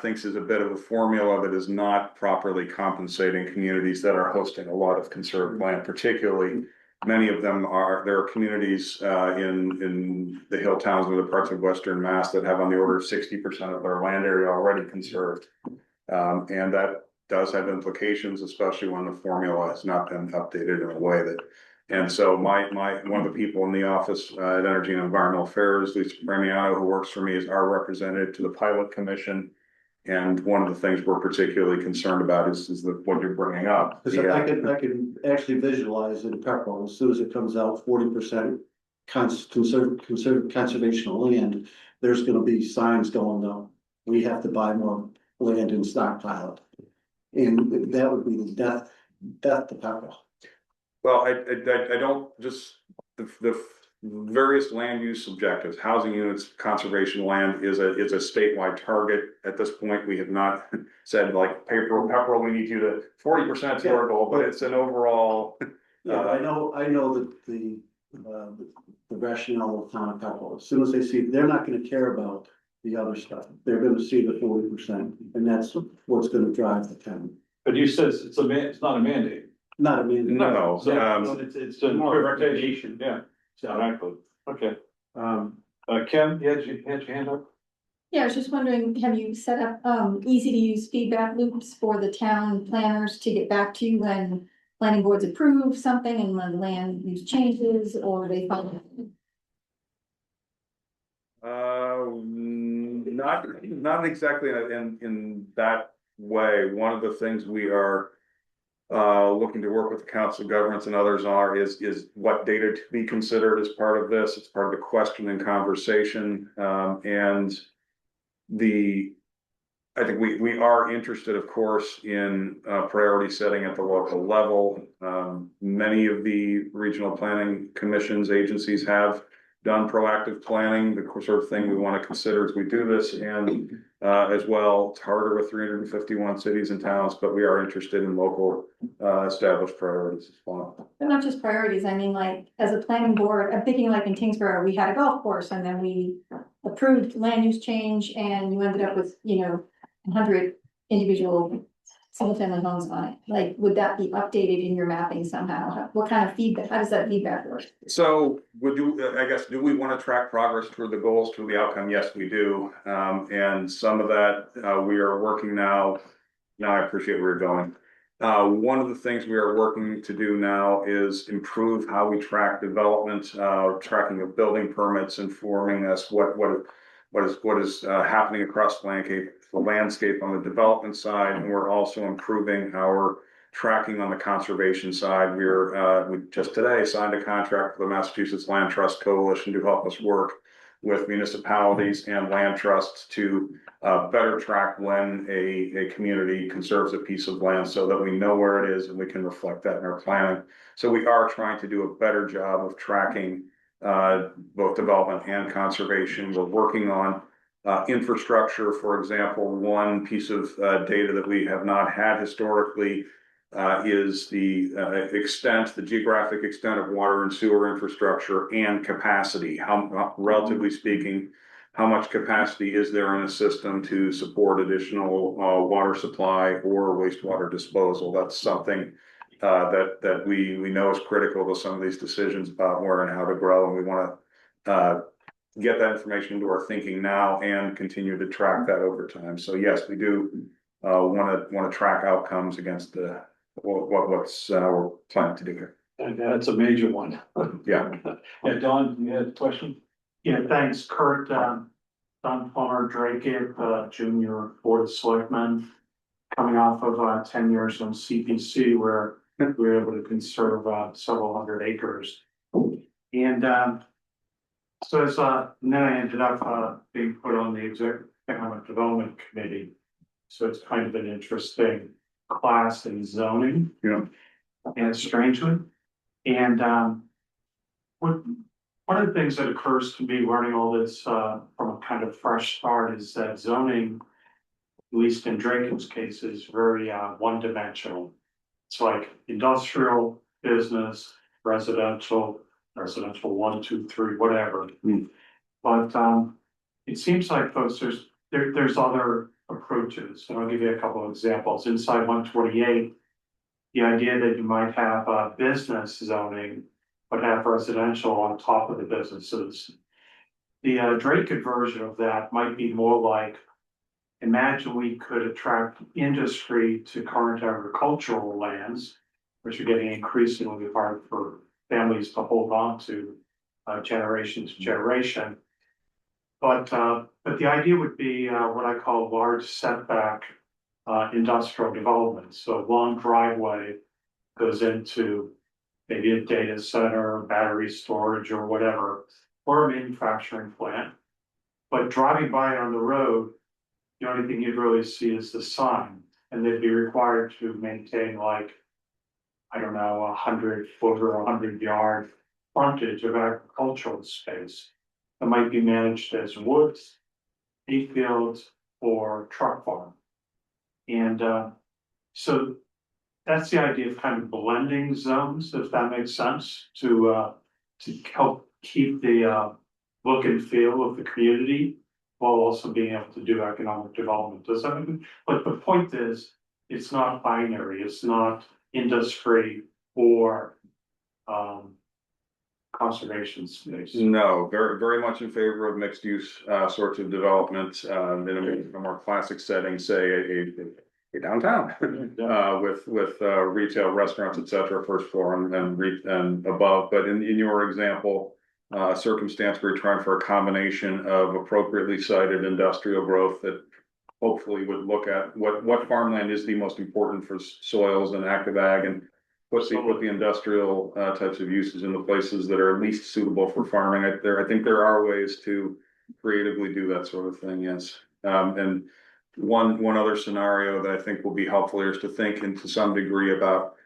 thinks is a bit of a formula that is not properly compensating communities that are hosting a lot of conserved land, particularly many of them there are communities in the hill towns and other parts of Western Mass that have on the order of 60% of their land area already conserved. And that does have implications, especially when the formula has not been updated in a way that. And so one of the people in the office at Energy and Environmental Affairs, Lisa Premiano, who works for me, is our representative to the Pilot Commission. And one of the things we're particularly concerned about is what you're bringing up. Because I can actually visualize in Pepperell, as soon as it comes out, 40% conservation of land, there's gonna be signs going down. We have to buy more land and stockpile it. And that would be the death to Pepperell. Well, I don't just the various land use objectives, housing units, conservation land is a statewide target. At this point, we have not said like Pepperell, we need you to 40% to our goal, but it's an overall. Yeah, I know that the rationale of town of Pepperell, as soon as they see, they're not gonna care about the other stuff. They're gonna see the 40%, and that's what's gonna drive the town. But you said it's not a mandate. Not a mandate. No, It's a recommendation, yeah, exactly, okay. Kim, you had your hand up? Yeah, I was just wondering, have you set up easy to use feedback loops for the town planners to get back to you when planning boards approve something and when land use changes or they follow? Not exactly in that way. One of the things we are looking to work with the Council of Governments and others is what data to be considered as part of this. It's part of the question and conversation. And I think we are interested, of course, in priority setting at the local level. Many of the regional planning commissions, agencies have done proactive planning, the sort of thing we want to consider as we do this. And as well, it's harder with 351 cities and towns, but we are interested in local established priorities as well. But not just priorities, I mean, like, as a planning board, I'm thinking like in Tingsboro, we had a golf course and then we approved land use change and you ended up with, 100 individual single-family homes on it. Like, would that be updated in your mapping somehow? What kind of feedback, how does that feedback work? So do we want to track progress toward the goals, toward the outcome? Yes, we do. And some of that we are working now. Now I appreciate where you're going. One of the things we are working to do now is improve how we track development, tracking of building permits, informing us what is happening across the landscape on the development side, and we're also improving our tracking on the conservation side. We just today signed a contract with the Massachusetts Land Trust Coalition to help us work with municipalities and land trusts to better track when a community conserves a piece of land so that we know where it is and we can reflect that in our planning. So we are trying to do a better job of tracking both development and conservation. We're working on infrastructure, for example. One piece of data that we have not had historically is the geographic extent of water and sewer infrastructure and capacity. Relatively speaking, how much capacity is there in a system to support additional water supply or wastewater disposal? That's something that we know is critical to some of these decisions about where and how to grow, and we want to get that information into our thinking now and continue to track that over time. So yes, we do want to track outcomes against what's we're planning to do here. And that's a major one. Yeah. Yeah, Don, you had a question? Yeah, thanks, Kurt. Don Plummer, Drake, Junior Board of Selectmen, coming off of 10 years on CPC, where we were able to conserve several hundred acres. And so and then I ended up being put on the Economic Development Committee. So it's kind of an interesting class in zoning. Yeah. And strangely, and, one of the things that occurs to me learning all this, from a kind of fresh start is that zoning, at least in Draken's case, is very, one-dimensional. It's like industrial, business, residential, residential 1, 2, 3, whatever. But it seems like folks, there's other approaches, and I'll give you a couple of examples. Inside 128, the idea that you might have business zoning, but have residential on top of the businesses. The Drake version of that might be more like, imagine we could attract industry to current agricultural lands, which are getting increasingly hard for families to hold on to generation to generation. But the idea would be what I call large setback industrial development. So long driveway goes into maybe a data center, battery storage or whatever, or a manufacturing plant. But driving by on the road, the only thing you'd really see is the sign, and they'd be required to maintain like, I don't know, 100-foot or 100-yard frontage of agricultural space that might be managed as woods, hay fields, or truck farm. And so that's the idea of kind of blending zones, if that makes sense, to help keep the look and feel of the community while also being able to do economic development. Does that make sense? But the point is, it's not binary. It's not industry or conservation space. No, very, very much in favor of mixed use sorts of development in a more classic setting, say a downtown with retail, restaurants, et cetera, first floor and above. But in your example, circumstance where you're trying for a combination of appropriately sited industrial growth that hopefully would look at what farmland is the most important for soils and active ag, and put the industrial types of uses in the places that are least suitable for farming. I think there are ways to creatively do that sort of thing. Yes, and one other scenario that I think will be helpful here is to think to some degree about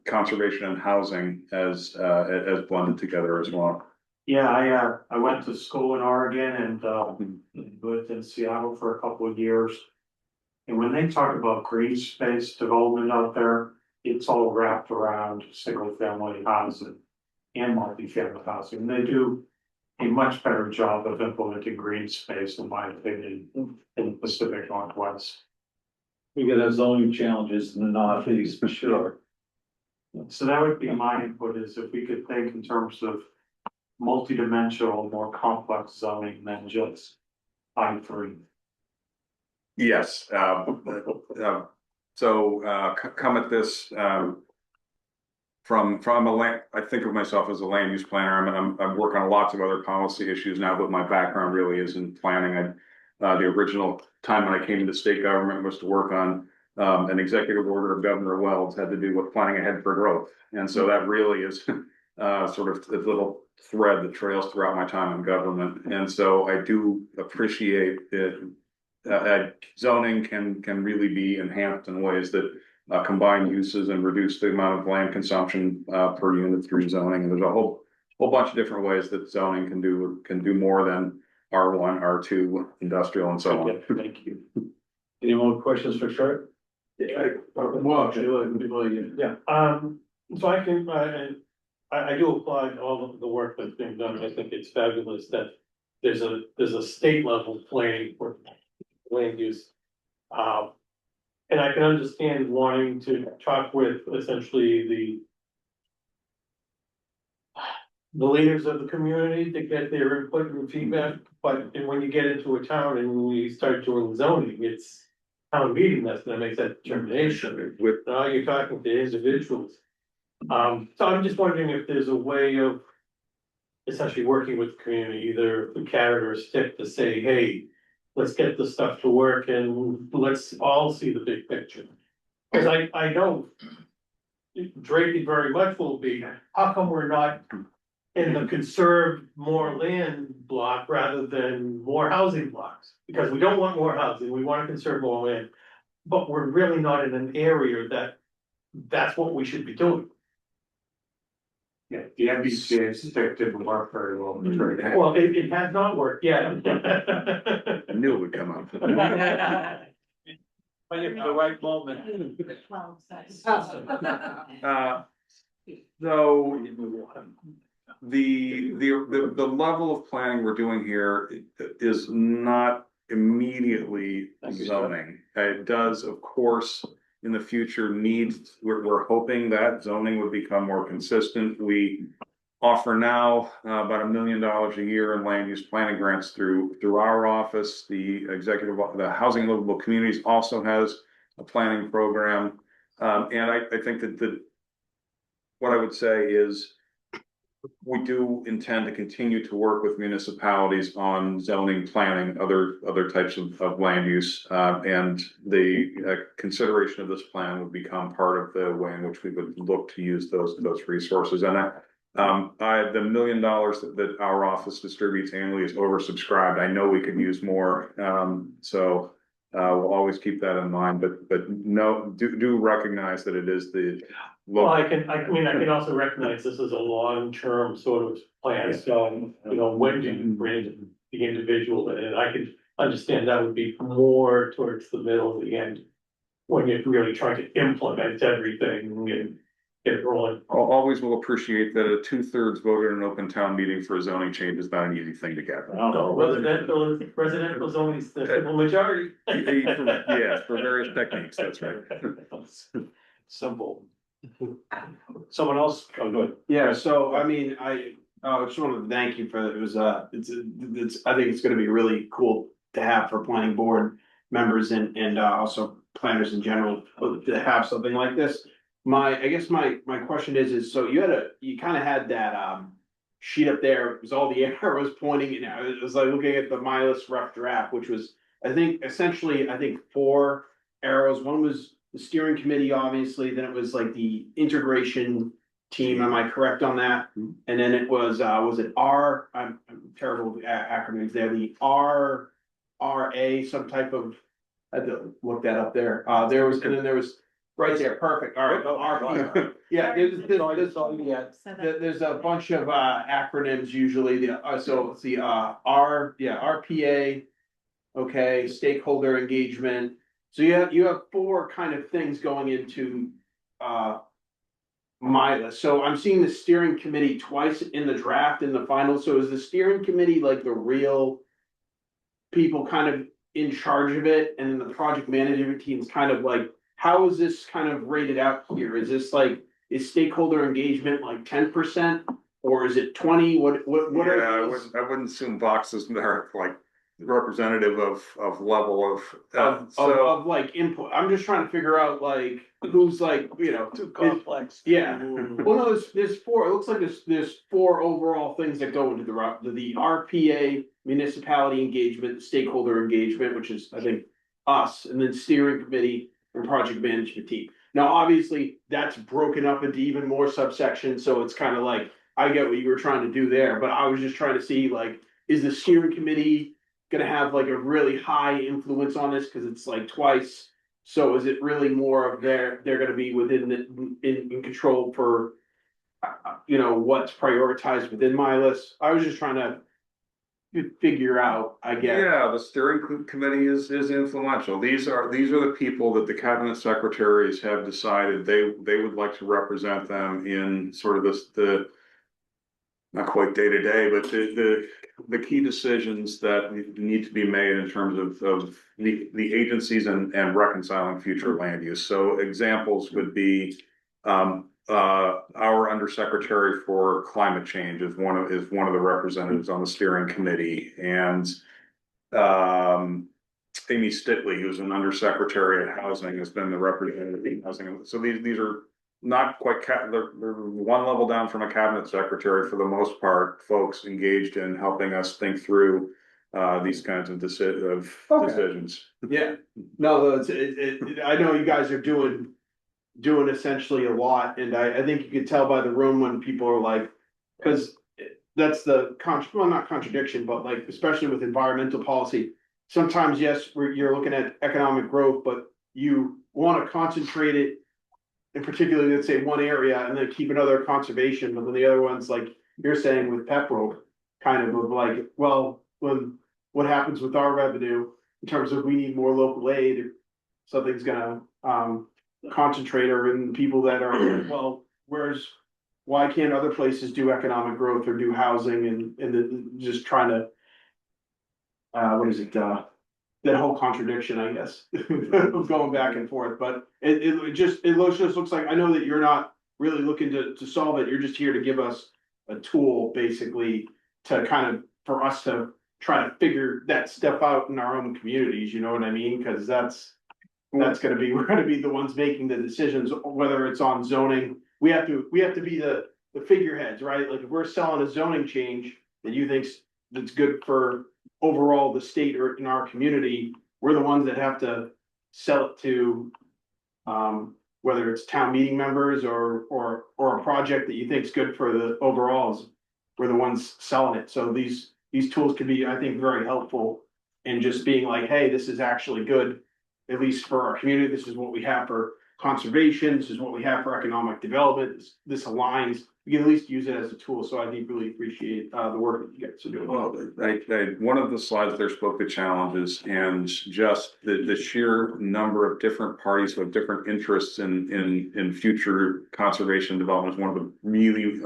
conservation and housing as blended together as well. Yeah, I went to school in Oregon and lived in Seattle for a couple of years. And when they talk about green space development out there, it's all wrapped around single family housing and multi-family housing. And they do a much better job of implementing green space, in my opinion, in the Pacific Northwest. We get our zoning challenges in the Northeast for sure. So that would be my input, is if we could think in terms of multidimensional, more complex zoning than just I3. Yes, so come at this from a land. I think of myself as a land use planner. I'm working on lots of other policy issues now, but my background really is in planning. The original time when I came into state government was to work on an executive order of Governor Wells had to do with planning ahead for growth, and so that really is sort of the little thread that trails throughout my time in government. And so I do appreciate it. Zoning can really be enhanced in ways that combine uses and reduce the amount of land consumption per unit through zoning. And there's a whole bunch of different ways that zoning can do more than R1, R2, industrial, and so on. Thank you. Any more questions for Trent? Yeah. So I do applaud all of the work that's being done. I think it's fabulous that there's a state level planning for land use. And I can understand wanting to talk with essentially the leaders of the community to get their input and feedback. But when you get into a town and we start doing zoning, it's town meeting that's gonna make that determination. Now you're talking to individuals. So I'm just wondering if there's a way of essentially working with the community, either a carrot or a stick, to say, hey, let's get the stuff to work and let's all see the big picture. Because I know Drake very much will be, how come we're not in the conserved more land block rather than more housing blocks? Because we don't want more housing, we want to conserve more land. but we're really not in an area that's what we should be doing. Yeah, the MBTA stick didn't work very well. Well, it has not worked yet. I knew it would come up. But if the right moment. Well, that's- So the level of planning we're doing here is not immediately zoning. It does, of course, in the future we're hoping that zoning would become more consistent. We offer now about $1 million a year in land use planning grants through our office. The Housing and Livable Communities also has a planning program. And I think that what I would say is we do intend to continue to work with municipalities on zoning, planning, other types of land use. And the consideration of this plan would become part of the way in which we would look to use those resources. And the $1 million that our office distributes annually is oversubscribed. I know we could use more. So we'll always keep that in mind, but no, do recognize that it is the. Well, I can also recognize this is a long-term sort of plan, so, when do you bring the individual in? And I can understand that would be more towards the middle of the end. When you're really trying to implement everything and get it rolling. Always will appreciate that a 2/3 vote in an open town meeting for a zoning change is not an easy thing to get. No, residential zoning is the simple majority. Yes, for various techniques, that's right. Simple. Someone else, oh, good. Yeah, so I mean, I just wanted to thank you for it. It was it's I think it's gonna be really cool to have for planning board members and also planners in general to have something like this. I guess my question is so you kind of had that sheet up there, it was all the arrows pointing, and it was like looking at the MILUS rough draft, which was I think 4 arrows. One was the steering committee, obviously, then it was like the integration team, am I correct on that? And then it was it R, I'm terrible with acronyms there, the RRA, some type of, I had to look that up there, and then there was, right there, perfect, all right, RP. Yeah, there's a bunch of acronyms usually, so it's the RPA, okay, stakeholder engagement. So you have 4 kind of things going into MILA. So I'm seeing the steering committee twice in the draft in the final. So is the steering committee like the real people kind of in charge of it, and then the project management team's kind of like, how is this kind of rated out here? Is this like, is stakeholder engagement like 10%, or is it 20? What Yeah, are these? I wouldn't assume boxes are like representative of level of like input. I'm just trying to figure out like who's like, Too complex. yeah. Well, no, there's 4. It looks like there's 4 overall things that go into the RPA, municipality engagement, stakeholder engagement, which is I think us, and then steering committee and project management team. Now, obviously, that's broken up into even more subsections, so it's kind of like I get what you were trying to do there, but I was just trying to see like, is the steering committee gonna have like a really high influence on this because it's like twice? So is it really more of they're gonna be within in control for what's prioritized within my list? I was just trying to figure out, I guess. Yeah, the steering committee is influential. These are the people that the cabinet secretaries have decided they would like to represent them in sort of the not quite day to day, but the key decisions that need to be made in terms of the agencies and reconciling future land use. So examples would be our undersecretary for climate change is one of the representatives on the steering committee, and Amy Stitley, who's an undersecretary at housing, has been the representative in housing. So these are not quite they're one level down from a cabinet secretary for the most part, folks engaged in helping us think through these kinds of decisions. Yeah, no, I know you guys are doing essentially a lot, and I think you could tell by the room when people are like, because that's well, not contradiction, but like especially with environmental policy, sometimes yes, you're looking at economic growth, but you wanna concentrate it. In particularly, let's say one area and then keep another conservation, but then the other ones, like you're saying with Pepperell. Kind of like, well, what happens with our revenue in terms of we need more local aid. Something's gonna concentrate or in people that are, well, why can't other places do economic growth or do housing and just trying to. What is it, that whole contradiction, I guess, of going back and forth, but it just looks like, I know that you're not really looking to solve it, you're just here to give us a tool, basically, to kind of, for us to try to figure that stuff out in our own communities, you know what I mean? Cause we're gonna be the ones making the decisions, whether it's on zoning, we have to be the figureheads, right? Like, if we're selling a zoning change that you think's that's good for overall the state or in our community, we're the ones that have to sell it to. Whether it's town meeting members or a project that you think's good for the overalls, we're the ones selling it. So these tools can be, I think, very helpful in just being like, hey, this is actually good, at least for our community. This is what we have for conservation. This is what we have for economic development. This aligns. We can at least use it as a tool. So I really appreciate the work that you guys are doing. Well, one of the slides there spoke to challenges and just the sheer number of different parties who have different interests in future conservation development is one of the really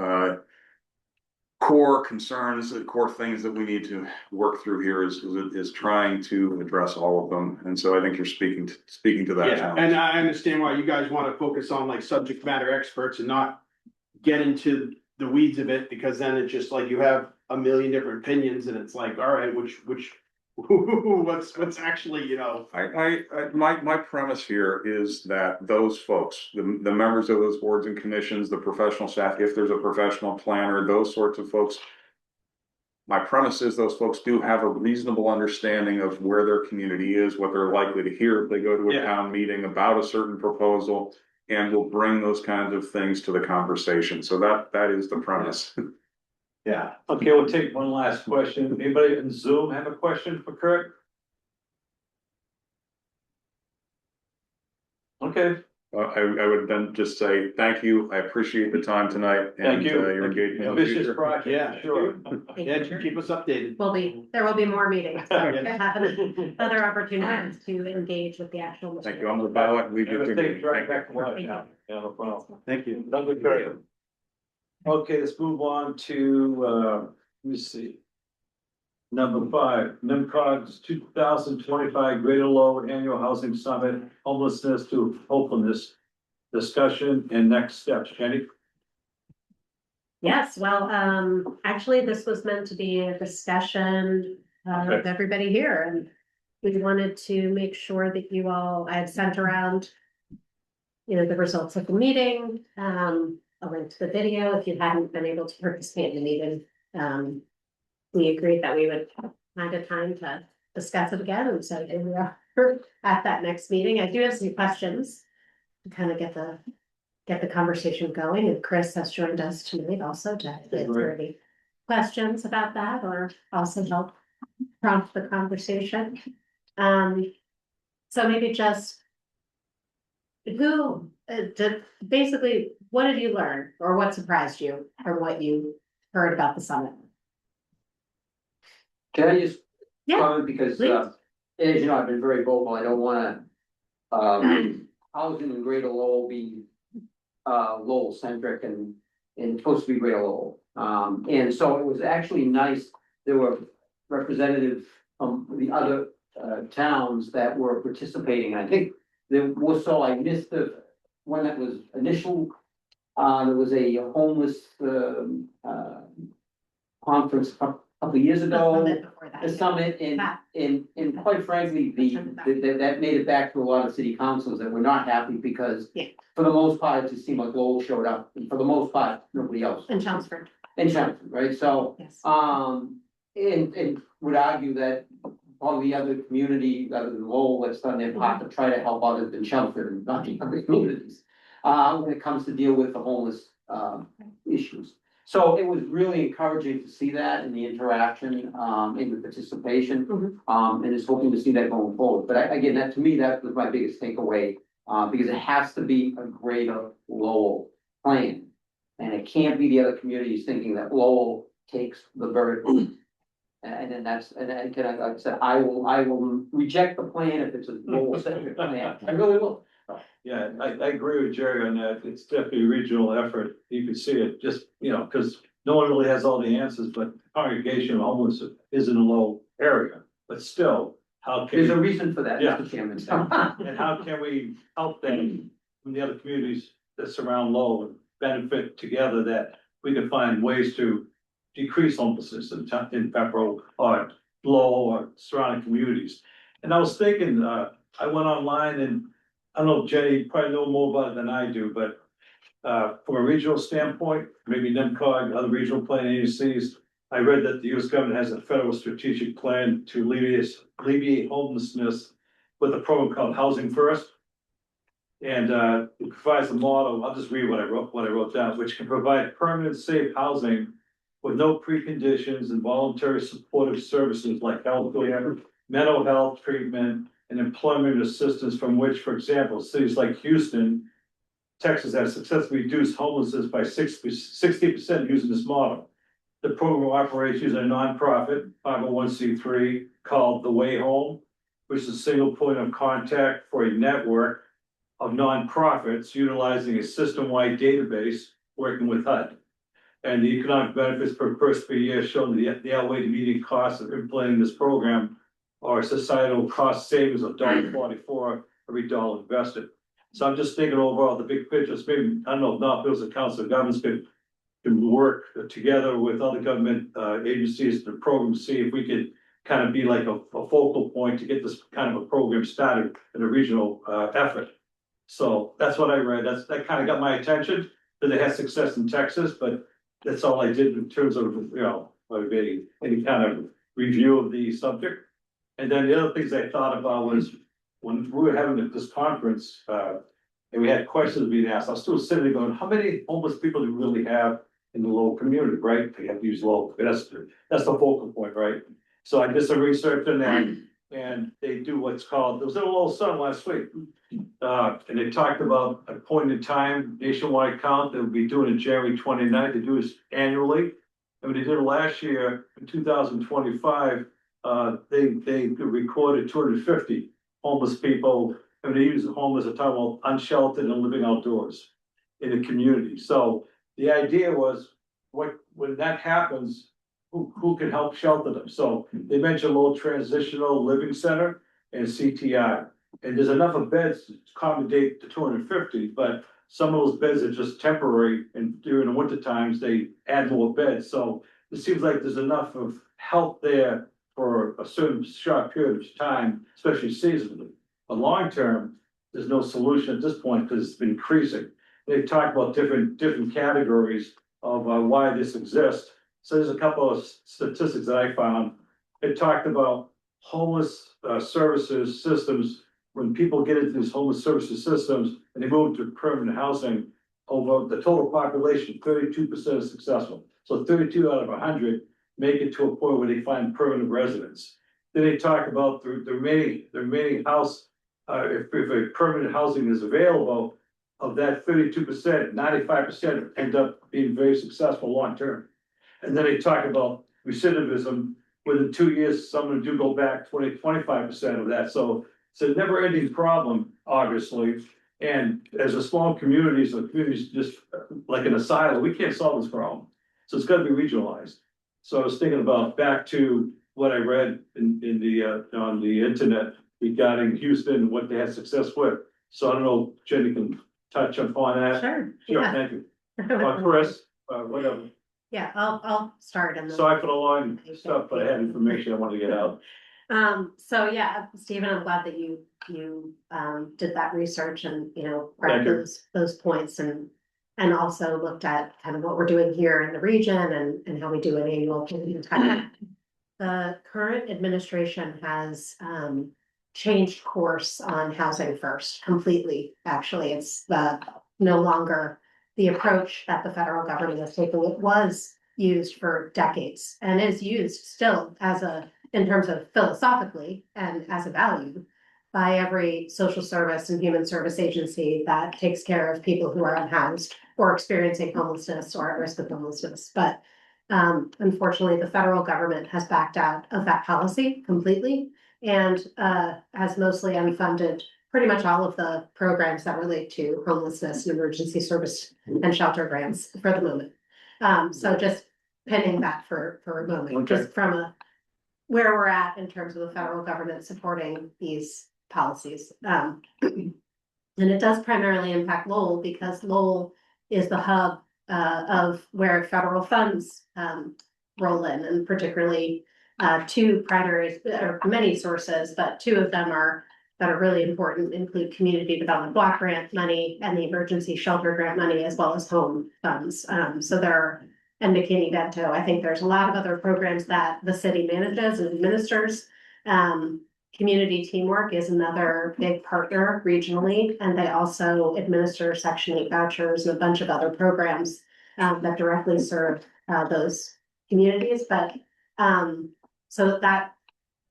core concerns, core things that we need to work through here is trying to address all of them. And so I think you're speaking to that Yeah, challenge. and I understand why you guys want to focus on like subject matter experts and not get into the weeds of it, because then it's just like you have a million different opinions and it's like, all right, which what's actually, you know. My premise here is that those folks, the members of those boards and commissions, the professional staff, if there's a professional planner, those sorts of folks. My premise is those folks do have a reasonable understanding of where their community is, what they're likely to hear if they go to a town meeting about a certain proposal, and will bring those kinds of things to the conversation. So that is the premise. Yeah, okay, we'll take one last question. Anybody in Zoom have a question for Kurt? Okay, I would then just say, thank you. I appreciate the time tonight. thank you. Your engagement. in the Ambitious future. project, Yeah. sure. Yeah, just keep us updated. There will be more meetings, so have other opportunities to engage with the actual. Thank you. I'm the ballot. We Have a do. safe drive back to lunch Thank you. now. Yeah, no problem. Thank you. Lovely, Kurt. Okay, let's move on to, let me see. Number 5, NMCOG's 2025 Greater Low Annual Housing Summit, Homelessness to Hopefulness Discussion and Next Steps. Jenny? Yes, well, actually, this was meant to be a discussion with everybody here, and we wanted to make sure that you all, I had sent around, the results of the meeting, a link to the video if you hadn't been able to participate in the meeting. We agreed that we would find a time to discuss it again, and so here we are at that next meeting. I do have some questions to kind of get the conversation going, and Chris has joined us tonight also to answer any questions about that or also help prompt the conversation. So maybe just basically, what did you learn or what surprised you from what you heard about the summit? Can I just Yeah, comment, because please. as you know, I've been very vocal, I don't wanna housing in Greater Lowell be Lowell centric and supposed to be Greater Lowell. And so it was actually nice, there were representatives from the other towns that were participating. I think there was, so I missed the one that was initial, there was a homeless conference a couple of years ago. The summit, and quite frankly, that made it back to a lot of city councils that were not happy because for the most part, it just seemed like Lowell showed up, and for the most part, nobody else. In Chelmsford. In Chelmsford, right? So, Yes. and would argue that probably the other community, other than Lowell, that's done their part to try to help others than Chelmsford and not the other communities. When it comes to deal with the homeless issues. So it was really encouraging to see that in the interaction, in the participation. And is hoping to see that going forward. But again, that to me, that was my biggest takeaway, because it has to be a greater Lowell plan. And it can't be the other communities thinking that Lowell takes the burden. And then like I said, I will reject the plan if it's a Lowell-centric plan. I really will. Yeah, I agree with Jerry on that. It's definitely a regional effort. You can see it just, because no one really has all the answers, but congregation of homeless is in a low area. But still, how can? There's a reason for that, Yeah. Mr. Chairman. And how can we help them from the other communities that surround Lowell and benefit together, that we can find ways to decrease homelessness in Pembroke or Lowell or surrounding communities. And I was thinking, I went online and I don't know, Jenny, you probably know more about it than I do, but from a regional standpoint, maybe NMCOG, other regional planning agencies, I read that the US government has a federal strategic plan to alleviate homelessness with a program called Housing First. And it provides a model, I'll just read what I wrote down, which can provide permanent safe housing with no preconditions and voluntary supportive services like healthcare, mental health treatment, and employment assistance, from which, for example, cities like Houston, Texas have successfully reduced homelessness by 60% using this model. The program operates using a nonprofit 501c3 called The Way Home, which is a single point of contact for a network of nonprofits utilizing a system-wide database working with HUD. And the economic benefits per person per year show the outweigh the immediate costs of implementing this program, or societal cost savings of $1.44 every dollar invested. So I'm just thinking overall, the big picture is maybe, I don't know, if not bills and council of governments could work together with other government agencies, the program, see if we could kind of be like a focal point to get this kind of a program started in a regional effort. So that's what I read. That kind of got my attention, that they had success in Texas, but that's all I did in terms of, any kind of review of the subject. And then the other things I thought about was when we were having this conference, and we had questions being asked, I was still sitting there going, how many homeless people do we really have in the local community, right? They have to use local, that's the focal point, right? So I did some research on that, and they do what's called, there was a little sun last week. And they talked about a point in time nationwide count that we'll be doing in January 29th. They do this annually. And when they did it last year, in 2025, they recorded 250 homeless people. And they use homeless as a term of unsheltered and living outdoors in the community. So the idea was, when that happens, who can help shelter them? So they mentioned Lowell Transitional Living Center and CTI. And there's enough of beds to accommodate the 250, but some of those beds are just temporary, and during the winter times, they add more beds. So it seems like there's enough of help there for a certain short period of time, especially seasonally. But long term, there's no solution at this point because it's been increasing. They talk about different categories of why this exists. So there's a couple of statistics that I found. It talked about homeless services systems. When people get into these homeless services systems and they move to permanent housing, over the total population, 32% is successful. So 32 out of 100 make it to a point where they find permanent residence. Then they talk about the remaining house, if a permanent housing is available, of that 32%, 95% end up being very successful long term. And then they talk about recidivism. Within 2 years, someone do go back 25% of that. So it's a never ending problem, obviously. And as a small communities, the communities just like an asylum, we can't solve this problem. So it's got to be regionalized. So I was thinking about back to what I read in the on the internet regarding Houston, what they had success with. So I don't know, Jenny can touch upon that. Sure, Sure, yeah. thank you. Chris, whatever. Yeah, I'll start and then. Sorry for the long stuff, but I had information I wanted to get out. So yeah, Stephen, I'm glad that you did that research and, Thank brought you. those points and also looked at kind of what we're doing here in the region and how we do an annual planning type. The current administration has changed course on housing first completely. Actually, it's no longer the approach that the federal government has taken. It was used for decades and is used still in terms of philosophically and as a value by every social service and human service agency that takes care of people who are unhoused or experiencing homelessness or at risk of homelessness. But unfortunately, the federal government has backed out of that policy completely and has mostly unfunded pretty much all of the programs that relate to homelessness and emergency service and shelter grants for the moment. So just pending that for a moment, Okay. just from where we're at in terms of the federal government supporting these policies. And it does primarily impact Lowell because Lowell is the hub of where federal funds roll in, and particularly two primary, or many sources, but two of them that are really important include community development block grant money and the emergency shelter grant money, as well as home funds. So there are, and McKinney-Vento, I think there's a lot of other programs that the city manages and administers. Community Teamwork is another big partner regionally, and they also administer Section 8 vouchers and a bunch of other programs that directly serve those communities. But so that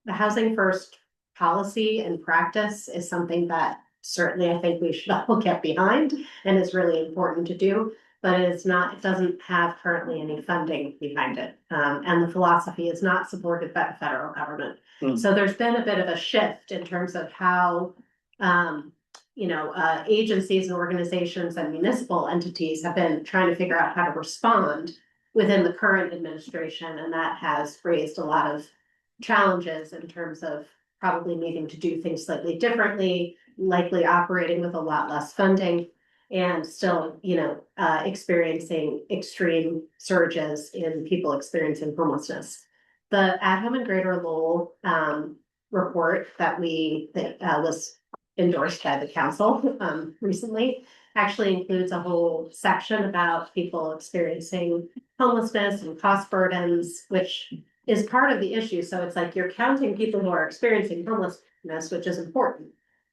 the Housing First policy and practice is something that certainly I think we should all get behind and is really important to do. But it doesn't have currently any funding behind it. And the philosophy is not supported by the federal government. So there's been a bit of a shift in terms of how, agencies and organizations and municipal entities have been trying to figure out how to respond within the current administration. And that has raised a lot of challenges in terms of probably needing to do things slightly differently, likely operating with a lot less funding, and still, experiencing extreme surges in people experiencing homelessness. The At Home and Greater Lowell report that was endorsed by the council recently actually includes a whole section about people experiencing homelessness and cost burdens, which is part of the issue. So it's like you're counting people who are experiencing homelessness, which is important,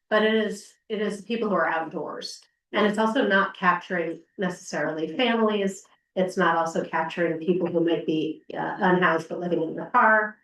but it is people who are outdoors. And it's also not capturing necessarily families. It's not also capturing people who might be unhoused but living in the car,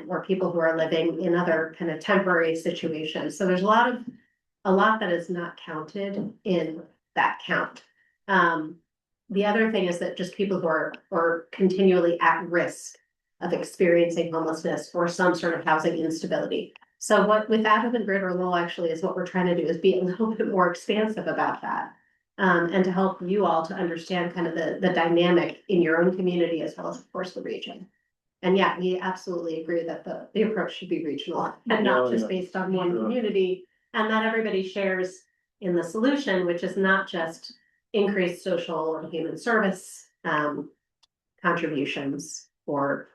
or people who are living in other kind of temporary situations. So there's a lot that is not counted in that count. The other thing is that just people who are continually at risk of experiencing homelessness or some sort of housing instability. So what with At Home and Greater Lowell actually is what we're trying to do is be a little bit more expansive about that. And to help you all to understand kind of the dynamic in your own community as well as of course the region. And yeah, we absolutely agree that the approach should be regional and not just based on one community, and that everybody shares in the solution, which is not just increased social or human service contributions or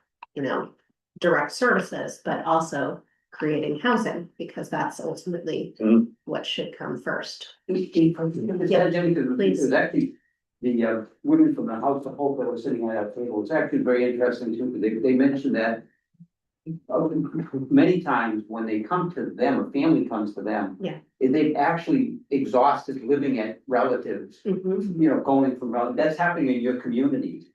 direct services, but also creating housing, because that's ultimately what should come first. Please. Actually, the women from the House of Hope that were sitting at our table, it's actually very interesting too, because they mentioned that many times when they come to them, a family comes to them. Yeah. They've actually exhausted living at relatives, going from relatives. That's happening in your community,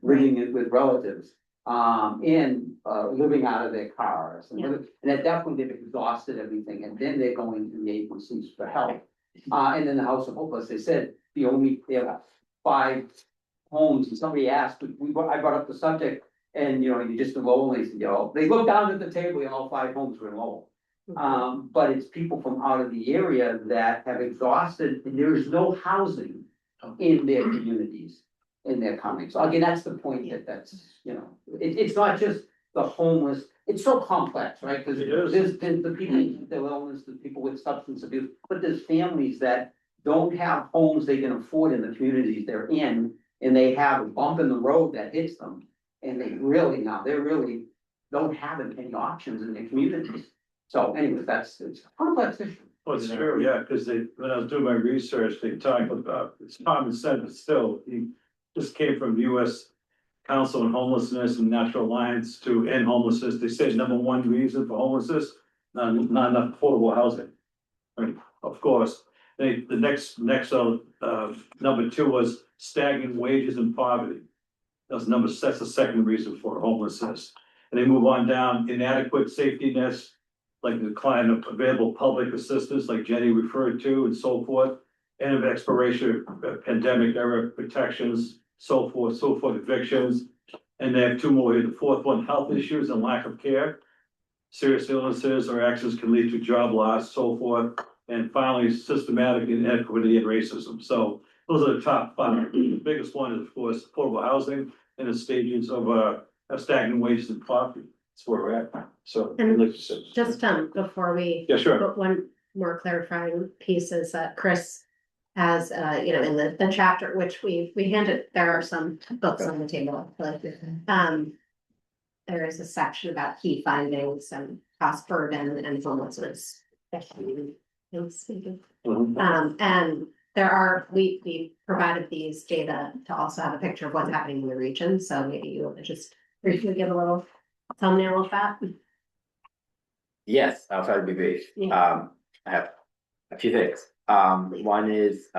living it with relatives. And living out of their cars. And at that point, they've exhausted everything, and then they're going to the agencies for help. And then the House of Hope, as they said, they have 5 homes, and somebody asked, I brought up the subject, and you just Lowell, and they looked down at the table, and all 5 homes were in Lowell. But it's people from out of the area that have exhausted, and there is no housing in their communities. In their coming. So again, that's the point that's, it's not just the homeless, it's so complex, right? Because there's the people with their illness, the people with substance abuse, but there's families that don't have homes they can afford in the communities they're in, and they have a bump in the road that hits them. And they really don't have any options in their communities. So anyway, it's a complex issue. Well, it's true, yeah, because when I was doing my research, they talked about, it's common sense, but still, just came from U.S. Council on Homelessness and National Alliance to end homelessness. They said #1 reason for homelessness, not enough affordable housing. I mean, of course, The next, number two was stagnant wages and poverty. That's the second reason for homelessness. And they move on down, inadequate safety nets, like the decline of available public assistance, like Jenny referred to, and so forth. End of expiration of pandemic era protections, so forth, evictions. And they have two more here. The fourth one, health issues and lack of care. Serious illnesses or accidents can lead to job loss, so forth. And finally, systematic inequity and racism. So those are the top five. The biggest one is, of course, affordable housing and the stages of stagnant wages and poverty. That's where we're at. So. And like you said. Just before we. Yeah, sure. But one more clarifying piece is that Chris has, in the chapter, which we handed, there are some books on the table. There is a section about key findings and cost burden and homelessness. And we provided these data to also have a picture of what's happening in the region, so maybe you want to just briefly give a little thumbnail of that. Yes, I'll try to be brief. Yeah. I have a few things. One is,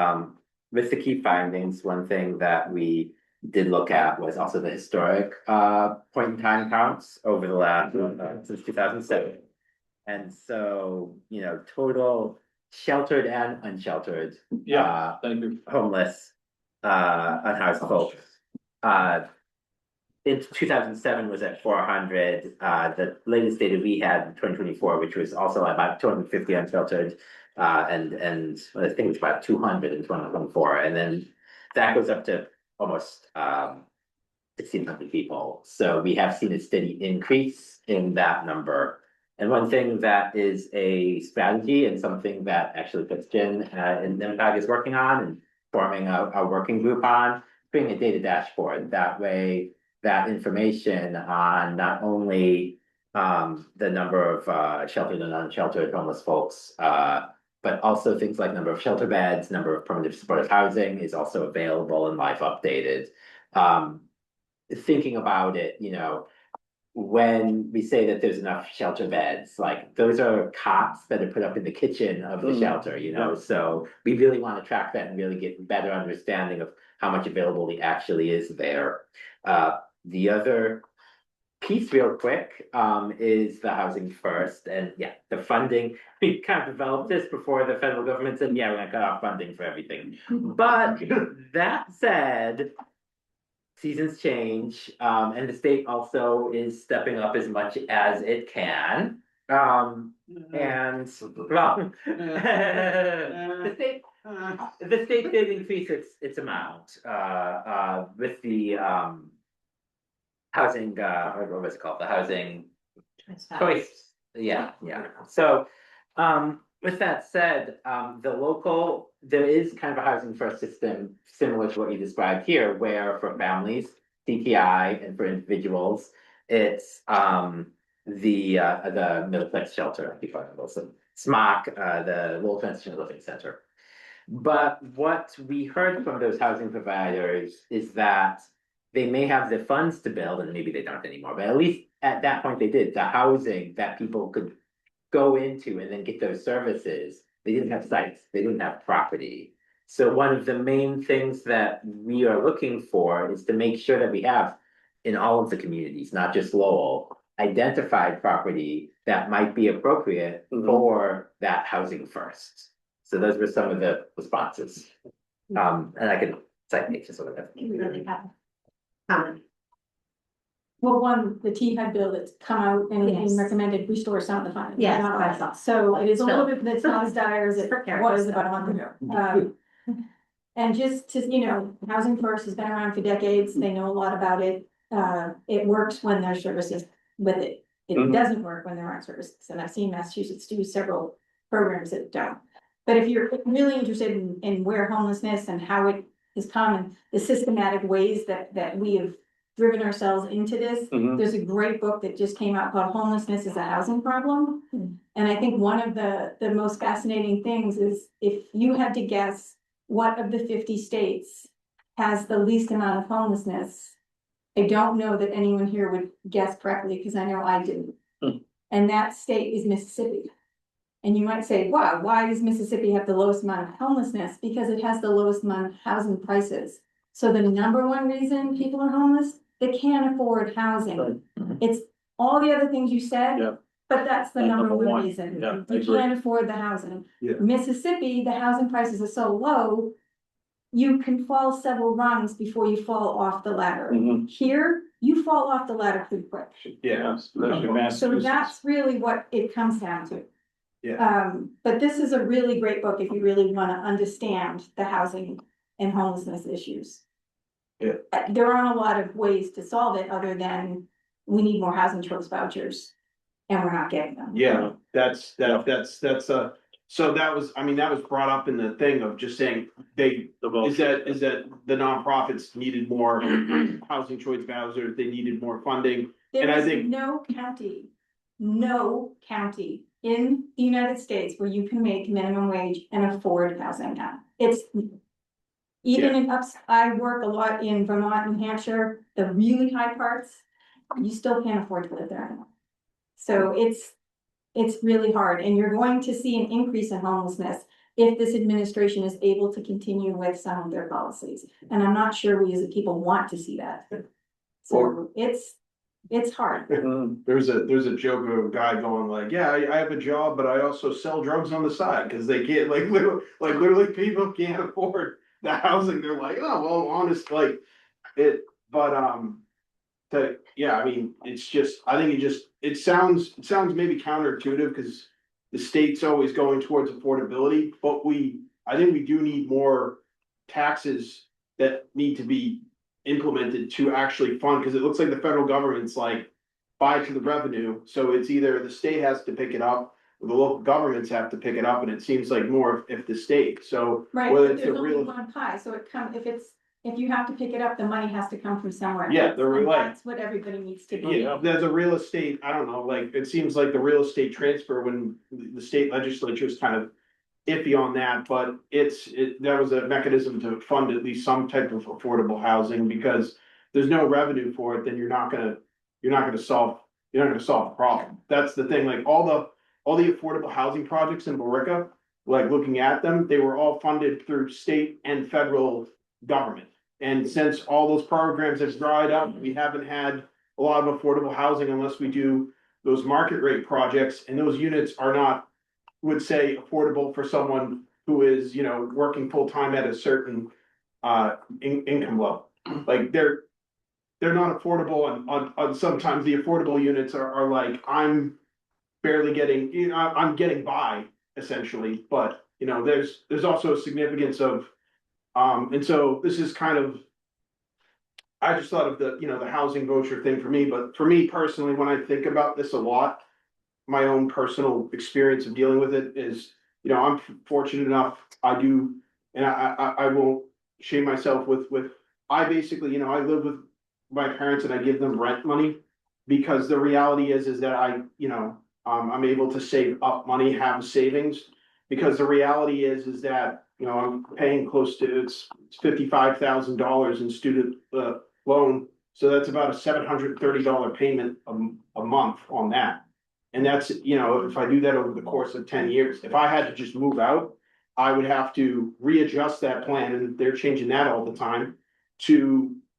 with the key findings, one thing that we did look at was also the historic, point in time counts over the last, since 2007. And so, total sheltered and unsheltered, Thank you. homeless, unhoused folks. In 2007 was at 400. The latest data we had in 2024, which was also about 250 unsheltered, and I think it was about 200 in 2024, and then that goes up to almost 1,600 people. So we have seen a steady increase in that number. And one thing that is a strategy and something that actually Jen and NMCOG is working on and forming a working group on, being a data dashboard. That way, that information on not only the number of sheltered and unsheltered homeless folks, but also things like number of shelter beds, number of permanent supportive housing is also available and live updated. Thinking about it, when we say that there's enough shelter beds, like those are cots that are put up in the kitchen of the shelter, so we really want to track that and really get a better understanding of how much availability actually is there. The other piece real quick is the housing first, and the funding. We kind of developed this before the federal government said, we're gonna cut off funding for everything. But that said, seasons change, and the state also is stepping up as much as it can. And well, the state did increase its amount with the housing, what was it called? The housing choice. Yeah. So, with that said, there is kind of a housing first system similar to what you described here, where for families, CTI, and for individuals, it's the middle-class shelter, SMOC, the low transition living center. But what we heard from those housing providers is that they may have the funds to build, and maybe they don't anymore, but at least at that point they did, the housing that people could go into and then get those services. They didn't have sites, they didn't have property. So one of the main things that we are looking for is to make sure that we have in all of the communities, not just Lowell, identified property that might be appropriate for that housing first. So those were some of the responses. And I can cite names or whatever. Well, the THUD bill that's come out and recommended restore some of the funding. Yes, I saw. So it is a little bit, it's not as dire as it was about a month ago. And just to, Housing First has been around for decades. They know a lot about it. It works when there's services with it. It doesn't work when there aren't services. And I've seen Massachusetts do several programs that don't. But if you're really interested in where homelessness and how it is common, the systematic ways that we have driven ourselves into this. There's a great book that just came out called Homelessness is a Housing Problem. And I think one of the most fascinating things is if you had to guess what of the 50 states has the least amount of homelessness, I don't know that anyone here would guess correctly because I know I didn't. And that state is Mississippi. And you might say, wow, why does Mississippi have the lowest amount of homelessness? Because it has the lowest amount of housing prices. So the number one reason people are homeless, they can't afford housing. It's all the other things you said. Yeah. But that's the That's number number one one. reason. Yeah, I You agree. can't afford the housing. Yeah. Mississippi, the housing prices are so low, you can fall several rungs before you fall off the ladder. Mhm. Here, you fall off the ladder pretty quick. Yeah, Especially So Massachusetts. that's really what it comes down to. yeah, But this is a really great book if you really wanna understand the housing and homelessness issues. Yeah. There aren't a lot of ways to solve it other than we need more housing choice vouchers. And we're not getting them. yeah, that's, so that was, I mean, that was brought up in the thing of just saying, is that the nonprofits needed more housing choice vouchers, they needed more funding. There And I is think- no county in the United States where you can make minimum wage and afford housing now. It's. Even in I work a lot in Vermont, New Hampshire, the really high parts, you still can't afford to live there. So it's really hard, and you're going to see an increase in homelessness if this administration is able to continue with some of their policies. And I'm not sure we as a people want to see that. So it's hard. There's a joke of a guy going like, yeah, I have a job, but I also sell drugs on the side, cause they can't, literally people can't afford the housing. They're like, oh, well, honest, like, but, yeah, I mean, it's just, I think it sounds maybe counterintuitive, cause the state's always going towards affordability, but I think we do need more taxes that need to be implemented to actually fund, cause it looks like the federal government's like buy to the revenue, so it's either the state has to pick it up, or the local governments have to pick it up, and it seems like more if the state, so. Right, whether but it's a there's only real, one pie, so if you have to pick it up, the money has to come from somewhere. Yeah, they're And like- that's what everybody needs to do. yeah, there's a real estate, I don't know, like, it seems like the real estate transfer when the state legislature is kind of iffy on that, but that was a mechanism to fund at least some type of affordable housing, because there's no revenue for it, then you're not gonna solve the problem. That's the thing, like, all the affordable housing projects in Borica, like, looking at them, they were all funded through state and federal government. And since all those programs have dried up, we haven't had a lot of affordable housing unless we do those market rate projects, and those units are not, would say, affordable for someone who is, working full-time at a certain income level. Like, they're not affordable, on sometimes the affordable units are like, I'm barely getting, I'm getting by essentially, but there's also a significance of, and so this is kind of, I just thought of the housing voucher thing for me, but for me personally, when I think about this a lot, my own personal experience of dealing with it is, I'm fortunate enough, I do, and I won't shame myself with, I basically, I live with my parents and I give them rent money, because the reality is that I'm able to save up money, have savings, because the reality is that, I'm paying close to, it's $55,000 in student, loan, so that's about a $730 payment a month on that. And that's, if I do that over the course of 10 years, if I had to just move out, I would have to readjust that plan, and they're changing that all the time,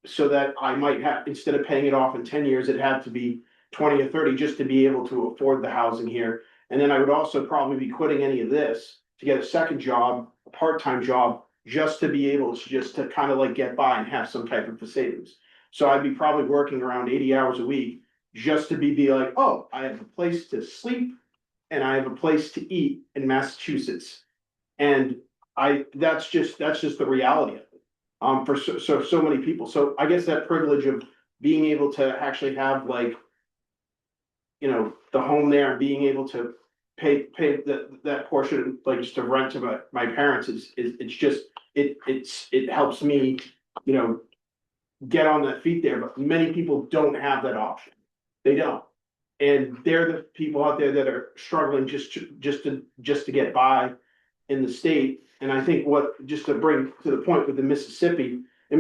so that I might have, instead of paying it off in 10 years, it had to be 20 or 30 just to be able to afford the housing here. And then I would also probably be quitting any of this to get a second job, a part-time job, just to be able to kind of like get by and have some type of savings. So I'd be probably working around 80 hours a week just to be like, oh, I have a place to sleep and I have a place to eat in Massachusetts. And that's just the reality of it. For so many people. So I guess that privilege of being able to actually have, like, the home there and being able to pay that portion, like, just of rent to my parents it helps me, get on that feet there, but many people don't have that option. They don't. And they're the people out there that are struggling just to get by in the state. And I think just to bring to the point with in Mississippi, they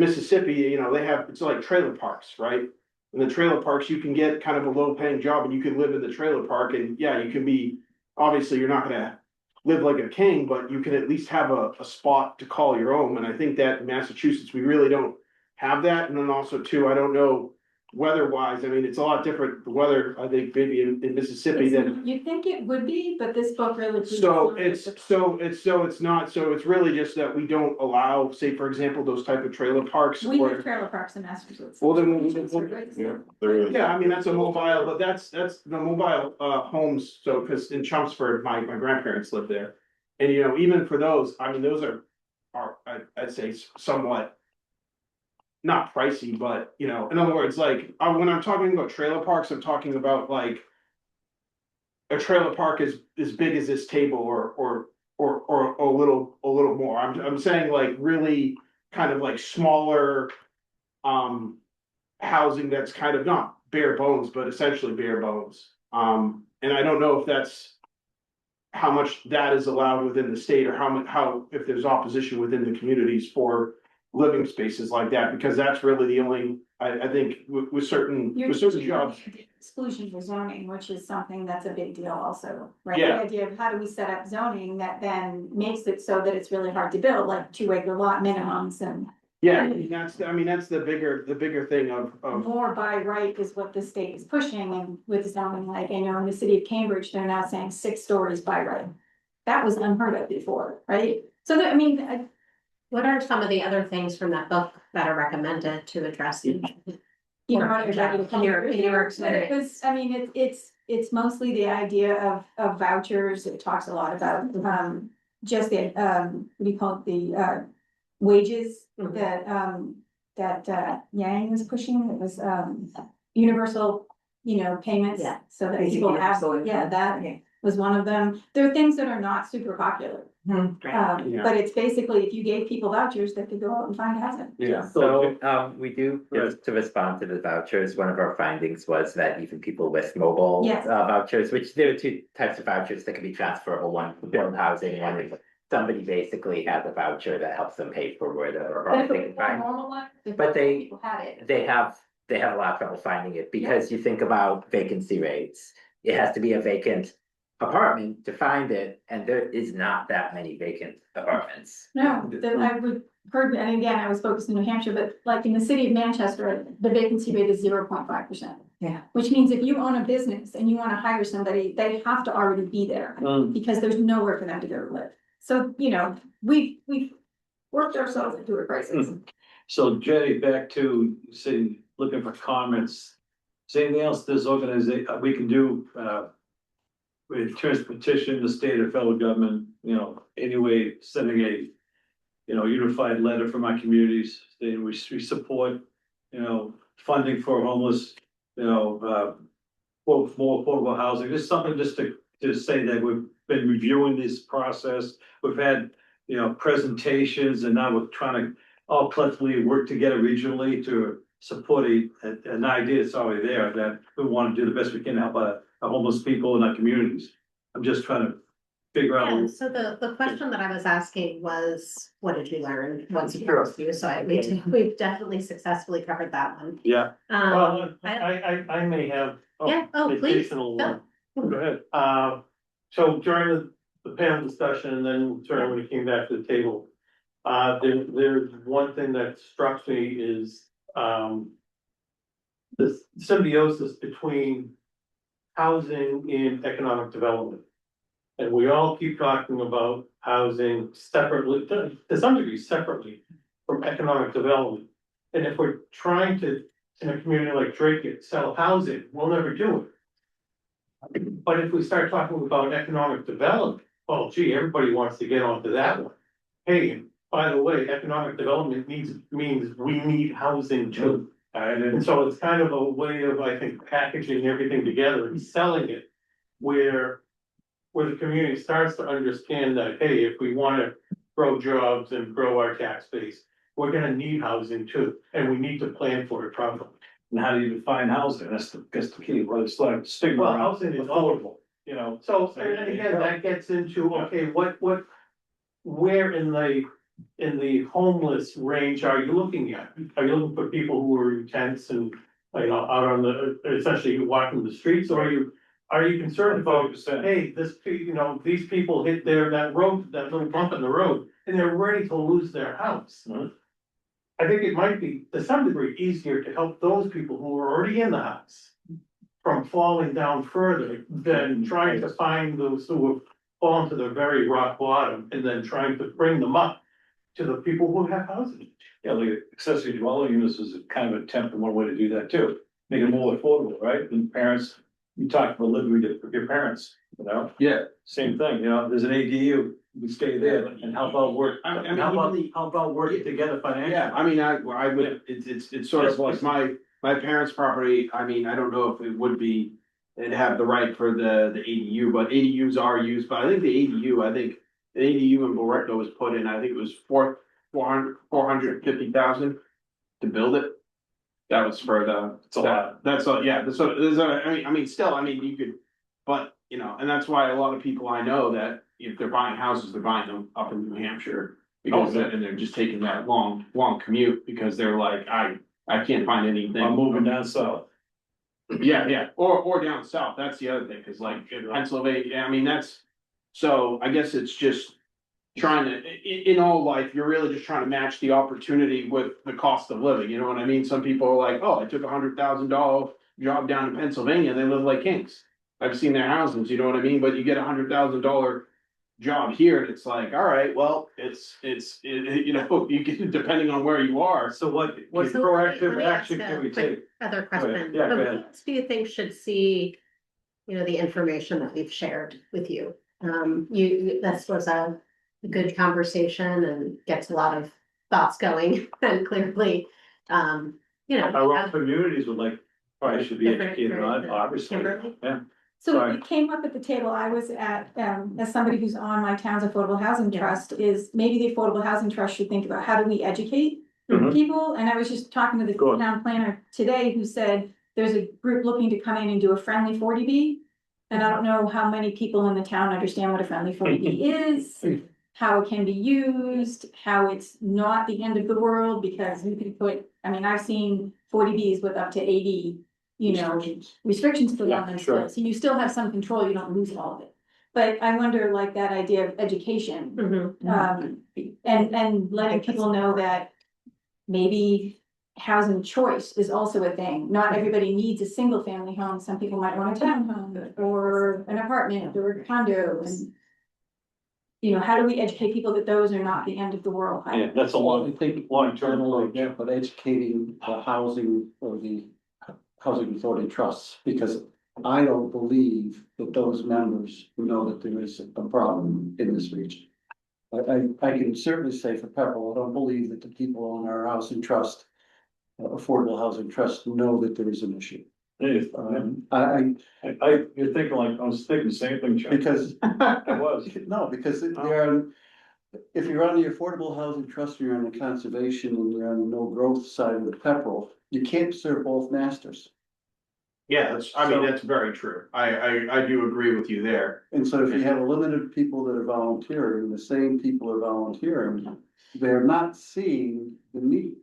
have, it's like trailer parks, right? In the trailer parks, you can get kind of a low paying job and you can live in the trailer park, and yeah, you can be obviously you're not gonna live like a king, but you can at least have a spot to call your own. And I think that in Massachusetts, we really don't have that. And then also too, I don't know weather wise, I mean, it's a lot different, the weather, I think maybe in Mississippi than. You'd think it would be, but this book really. So it's not, so it's really just that we don't allow, say, for example, those type of trailer parks. We or- have trailer parks in Massachusetts. Well, then Yeah, there is. Yeah, I mean, that's a mobile, but that's the mobile homes, so, cause in Chelmsford, my grandparents lived there. And you know, even for those, I mean, those are, I'd say somewhat. Not pricey, but you know, in other words, like, when I'm talking about trailer parks, I'm talking about like. A trailer park is as big as this table or a little more, I'm saying like really kind of like smaller. Housing that's kind of not bare bones, but essentially bare bones. And I don't know if that's. How much that is allowed within the state or how, if there's opposition within the communities for living spaces like that, because that's really the only, I think with certain jobs. Exclusion for zoning, which is something that's a big deal also, right? Yeah. The idea of how do we set up zoning that then makes it so that it's really hard to build, like 2 acre lot minimums and. Yeah, I mean, that's the bigger thing of. More by right is what the state is pushing, and with zoning, like, I know in the city of Cambridge, they're now saying 6 stories by right. That was unheard of before, right? So that, I mean, What are some of the other things from that book that are recommended to address? you know, how to In your experience. Because, I mean, it's mostly the idea of vouchers. It talks a lot about, just the, what do you call it, the, wages that Yang was pushing. It was, universal, payments. Yeah. So that people have, that was one of them. There are things that are not super popular. Yeah. But it's basically, if you gave people vouchers, they could go out and find housing. Yeah. So, we do, just to respond to the vouchers, one of our findings was that even people with mobile Yes. vouchers, which there are 2 types of vouchers that can be transferable, one for build housing, one is somebody basically has a voucher that helps them pay for where they're. But if it was more normal life, if But they- people had it. They have a lot of trouble finding it, because you think about vacancy rates, it has to be a vacant apartment to find it, and there is not that many vacant apartments. No, that I would heard, and again, I was focused in New Hampshire, but like in the city of Manchester, the vacancy rate is 0.5%. Yeah. Which means if you own a business and you wanna hire somebody, they have to already be there, because there's nowhere for them to go to live. So, we've worked ourselves into a crisis. So Jenny, back to say, looking for comments. Is there anything else this organization, we can do, with transportation, the state or federal government, anyway, sending a, unified letter from our communities, saying we support, funding for homeless, more affordable housing, just something just to say that we've been reviewing this process. We've had, presentations, and now we're trying to all collectively work together regionally to support an idea that's already there, that we want to do the best we can to help our homeless people in our communities. I'm just trying to figure out. Yeah, so the question that I was asking was, what did you learn? What's surprised you? So we've definitely successfully covered that one. Yeah. Well, I may have. Yeah, oh, please. Additional Go. one. Go ahead. So during the panel discussion, and then certainly when it came back to the table, there's one thing that struck me is, the symbiosis between housing and economic development. And we all keep talking about housing separately, to some degree separately from economic development. And if we're trying to, in a community like Drake, sell housing, we'll never do it. But if we start talking about economic development, well, gee, everybody wants to get onto that one. Hey, and by the way, economic development means we need housing too. And so it's kind of a way of, I think, packaging everything together and selling it. Where the community starts to understand that, hey, if we wanna grow jobs and grow our tax base, we're gonna need housing too, and we need to plan for it properly. And how do you define housing? That's the key. Well, it's like stigma. Well, around housing is affordable. So, and again, that gets into, okay, where in the homeless range are you looking at? Are you looking for people who are in tents and, out on essentially walking the streets, or are you are you concerned about, 5%. hey, these people hit that road, that little bump in the road, and they're ready to lose their house? Mhm. I think it might be, to some degree, easier to help those people who are already in the house from falling down further than trying to find those who have fallen to the very rock bottom and then trying to bring them up to the people who have housing. Yeah, like accessory dwelling units is kind of an attempt, and one way to do that too, make it more affordable, right? And parents, you talk about living with your parents, you know? Yeah. Same thing, you know, there's an ADU, you stay there and help out work, I mean, and how about working together financially? Yeah, I mean, I would, it's sort of like my parents' property, I mean, I don't know if it would be. It'd have the right for the ADU, but ADUs are used, but I think the ADU in Borrecto was put in, I think it was 450,000 to build it. That was for It's a lot. That's all, yeah, I mean, still, I mean, you could, but, you know, and that's why a lot of people I know that if they're buying houses, they're buying them up in New Hampshire. Because, Oh, yeah. and they're just taking that long commute because they're like, I can't find anything. I'm moving down south. Yeah, or down south, that's the other thing, cause like in Pennsylvania, I mean, so I guess it's just. Trying to, in all life, you're really just trying to match the opportunity with the cost of living, you know what I mean? Some people are like, oh, I took $100,000 job down in Pennsylvania, they live like kings. I've seen their houses, you know what I mean? But you get $100,000 job here, and it's like, all right, well, you know, you can, depending on where you are. So what So proactive let me ask action a can we quick take? Other Go ahead. question, Yeah, go so ahead. who else do you think should see, the information that we've shared with you? This was a good conversation and gets a lot of thoughts going, and clearly, Our own have communities would like, probably should be different educated on, experiences. obviously, Kimberly? yeah. So Sorry. it came up at the table I was at, as somebody who's on my town's affordable housing Yeah. trust, is maybe the affordable housing trust should think about how do we educate Mhm. people? And I was just talking to the Go on. town planner today who said there's a group looking to come in and do a friendly 40B. And I don't know how many people in the town understand what a friendly 40B is, how it can be used, how it's not the end of the world, because you can put, I mean, I've seen 40Bs with up to 80, restrictions put on them sure. still, so you still have some control, you don't lose all of it. But I wonder, like, that idea of education, and letting people know that maybe housing choice is also a thing. Not everybody needs a single family home, some people might want a townhome or an apartment or a condo, and how do we educate people that those are not the end of the world? Yeah, that's a I long, think long-term not only approach. that, but educating the housing or the housing authority trusts, because I don't believe that those members know that there is a problem in this region. I can certainly say for Pepperell, I don't believe that the people on our housing trust, affordable housing trust, know that there is an issue. Hey, you're thinking like, I was thinking the same thing, Chuck. Because I was. no, because they're if you're on the affordable housing trust, you're on the conservation, and you're on the no growth side of the Pepperell, you can't serve both masters. Yeah, that's very true. I do agree with you there. And so if you have a limited people that are volunteering, the same people are volunteering, they're not seeing the need.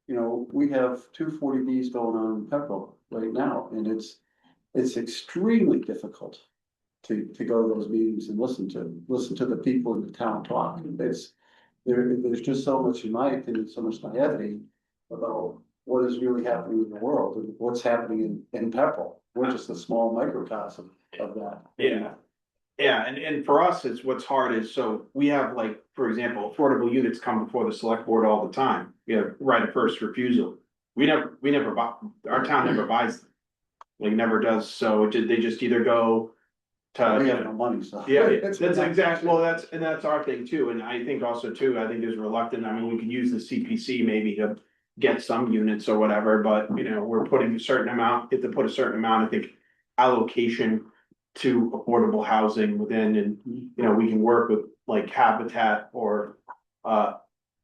We have 240Bs going on in Pepperell right now, and it's extremely difficult to go to those meetings and listen to the people in the town talk. There's just so much, in my opinion, so much naivety about what is really happening in the world and what's happening in Pepperell. We're just a small microcosm of that. Yeah, and for us, what's hard is, so we have, like, for example, affordable units come before the select board all the time. We have right of first refusal. We never buy, our town never buys them. Like, never does, so they just either go to. We have no money, so. Yeah, that's exactly, well, that's our thing too, and I think also too, I think there's reluctant, I mean, we could use the CPC maybe to get some units or whatever, but we're putting a certain amount, have to put a certain amount, I think, allocation to affordable housing within, and we can work with like Habitat or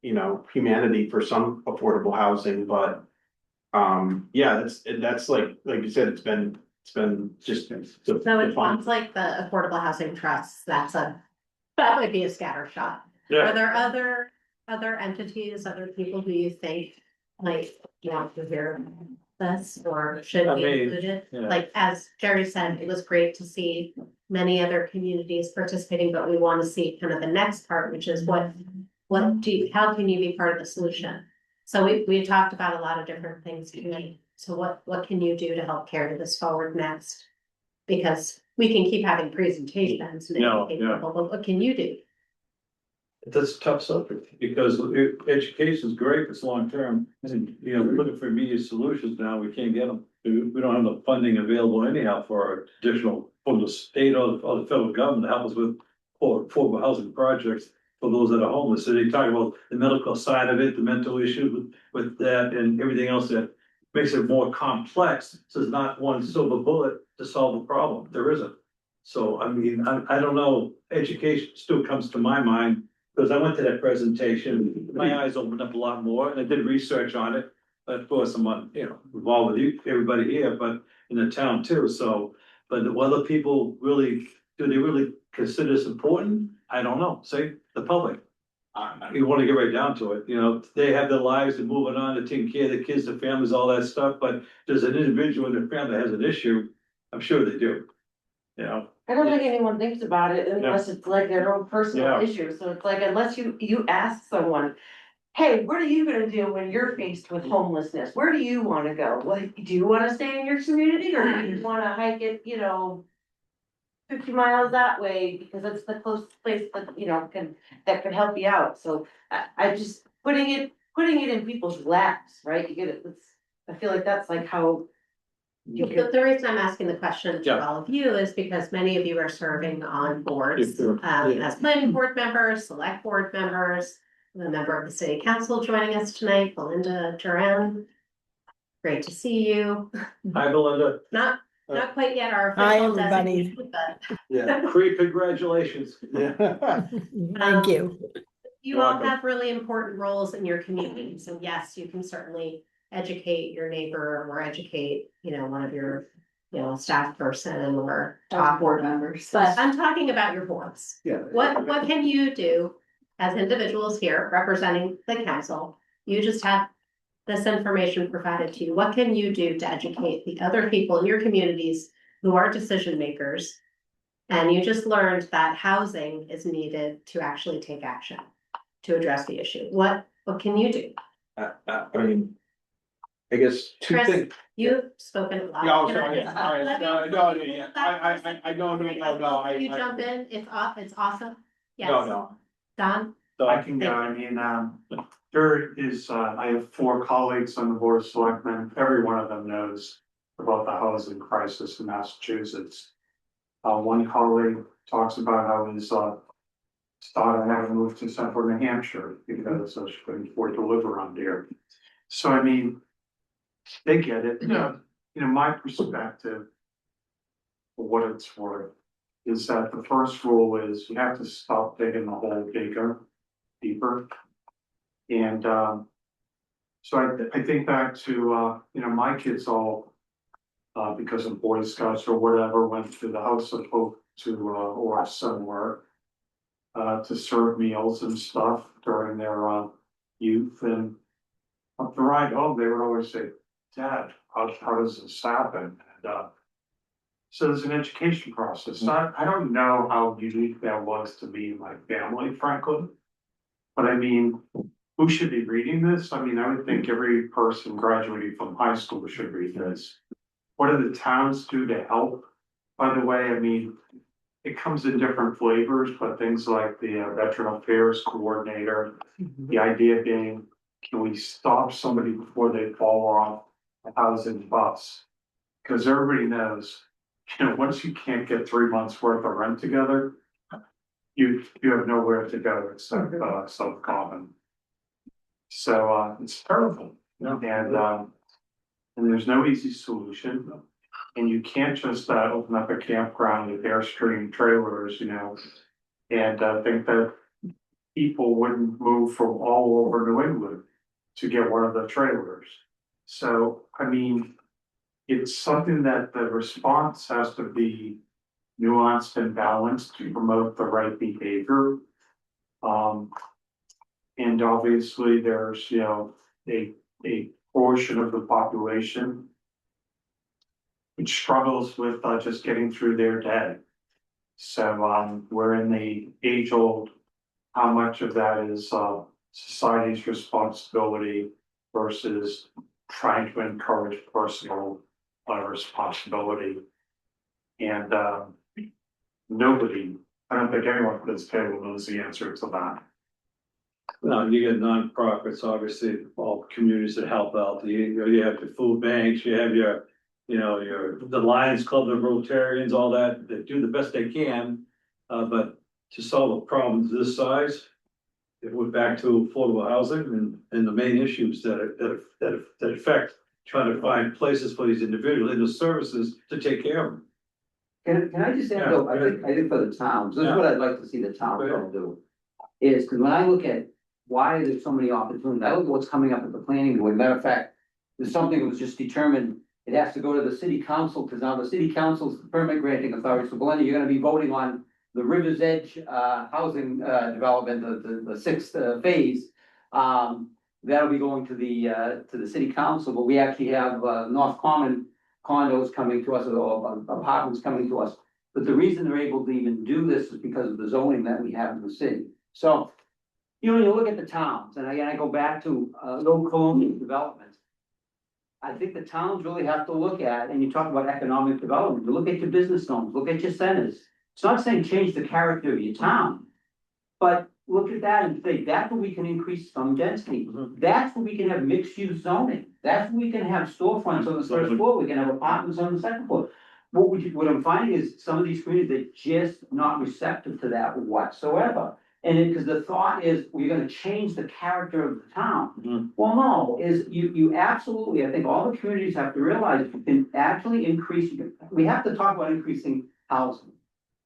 Humanity for some affordable housing, but that's like you said, it's been just. So it sounds like the Affordable Housing Trust, that would be a scatter shot. Are there other entities, other people who you think might want to hear this or should I be mean, included? yeah. Like, as Jerry said, it was great to see many other communities participating, but we want to see kind of the next part, which is what do you, how can you be part of the solution? So we talked about a lot of different things tonight. So what can you do to help carry this forward next? Because we can keep having presentations and Yeah, educate yeah. people, but what can you do? That's a tough subject, because education is great, it's long term, and, you know, we're looking for immediate solutions now, we can't get them. We don't have the funding available anyhow for additional, from the state or the federal government to help us with affordable housing projects for those that are homeless. So they talk about the medical side of it, the mental issue with that and everything else that makes it more complex. So there's not one silver bullet to solve the problem, there isn't. So, I mean, I don't know, education still comes to my mind, because I went to that presentation, my eyes opened up a lot more, and I did research on it. Of course, I'm, you know, involved with you, everybody here, but in the town too, so. But whether people really, do they really consider this important? I don't know, say, the public. You wanna get right down to it, you know, they have their lives, they're moving on, they're taking care of their kids, their families, all that stuff, but there's an individual in their family that has an issue, I'm sure they do. You know, I don't think anyone thinks about it unless it's like their own personal Yeah. issue, so it's like unless you ask someone. Hey, what are you gonna do when you're faced with homelessness? Where do you wanna go? Like, do you wanna stay in your community or do you wanna hike it, 50 miles that way because it's the closest place that, that could help you out, so I just putting it in people's laps, right? You get it, I feel like that's like how. You The can, the reason I'm asking the question to Yeah. all of you is because many of you are serving on boards, Yeah. as planning board members, select board members. A member of the city council joining us tonight, Belinda Duran. Great to see you. hi Belinda, Not quite yet our Hi, official everybody. designation, but Yeah. congratulations. Yeah. Thank you. you You're all welcome. have really important roles in your community. So yes, you can certainly educate your neighbor or educate, one of your, staff person or Top board members. But I'm talking about your boards. Yeah. What can you do as individuals here representing the council? You just have this information provided to you. What can you do to educate the other people in your communities who are decision makers? And you just learned that housing is needed to actually take action to address the issue. What can you do? I mean, I guess two Chris, things. you've spoken a lot. Yeah, oh, Can I sorry, just- sorry, let me- no, let me yeah, hold that I no, You I. jump in, it's awesome. Yes. No, Don? I can go, I mean, there is, I have 4 colleagues on the board of selectmen, every one of them knows about the housing crisis in Massachusetts. One colleague talks about how his daughter had to move to central New Hampshire because she couldn't afford to live around here. So I mean, they get it, my perspective, for what it's worth, is that the first rule is you have to stop digging the hole deeper. And so I think back to my kids all because of Boy Scouts or whatever, went to the House of Hope or somewhere to serve meals and stuff during their youth, and up the ride home they would always say, Dad, how does this happen? And so there's an education process. I don't know how unique that was to me and my family, frankly. But I mean, who should be reading this? I mean, I would think every person graduating from high school should read this. What do the towns do to help? By the way, I mean, it comes in different flavors, but things like the Veteran Affairs Coordinator, the idea being, can we stop somebody before they fall off a housing bus? Because everybody knows, once you can't get 3 months worth of rent together, you have nowhere to go except South Common. So it's terrible, and there's no easy solution. And you can't just open up a campground with Airstream trailers, and think that people wouldn't move from all over New England to get one of the trailers. So, I mean, it's something that the response has to be nuanced and balanced to promote the right behavior. And obviously there's, a portion of the population which struggles with just getting through their day. So we're in the age old, how much of that is society's responsibility versus trying to encourage personal responsibility. And nobody, I don't think anyone at this table knows the answer to that. Now, you get nonprofits, obviously, all communities that help out, you have your food banks, you have your, the Lions Club, the Rotarians, all that, they do the best they can. But to solve a problem this size, it went back to affordable housing and the main issues that affect trying to find places for these individuals and the services to take care of them. Can I just add though, I think for the towns, this is what I'd like to see the town do. Is, because when I look at why there's so many opportunities, I look at what's coming up at the planning board, matter of fact, there's something that was just determined, it has to go to the city council, because now the city council's the permit granting authority, so Belinda, you're gonna be voting on the River's Edge housing development, the sixth phase. That'll be going to the city council, but we actually have North Common condos coming to us, or apartments coming to us. But the reason they're able to even do this is because of the zoning that we have in the city. So, when you look at the towns, and again, I go back to low colonial development. I think the towns really have to look at, and you talk about economic development, you look at your business zones, look at your centers. It's not saying change the character of your town, but look at that and say, that's where we can increase some density. That's where we can have mixed use zoning. That's where we can have storefronts on the first floor. We can have apartments on the second floor. What I'm finding is some of these communities are just not receptive to that whatsoever. And because the thought is, we're gonna change the character of the town. Well, no, you absolutely, I think all the communities have to realize you can actually increase, we have to talk about increasing housing.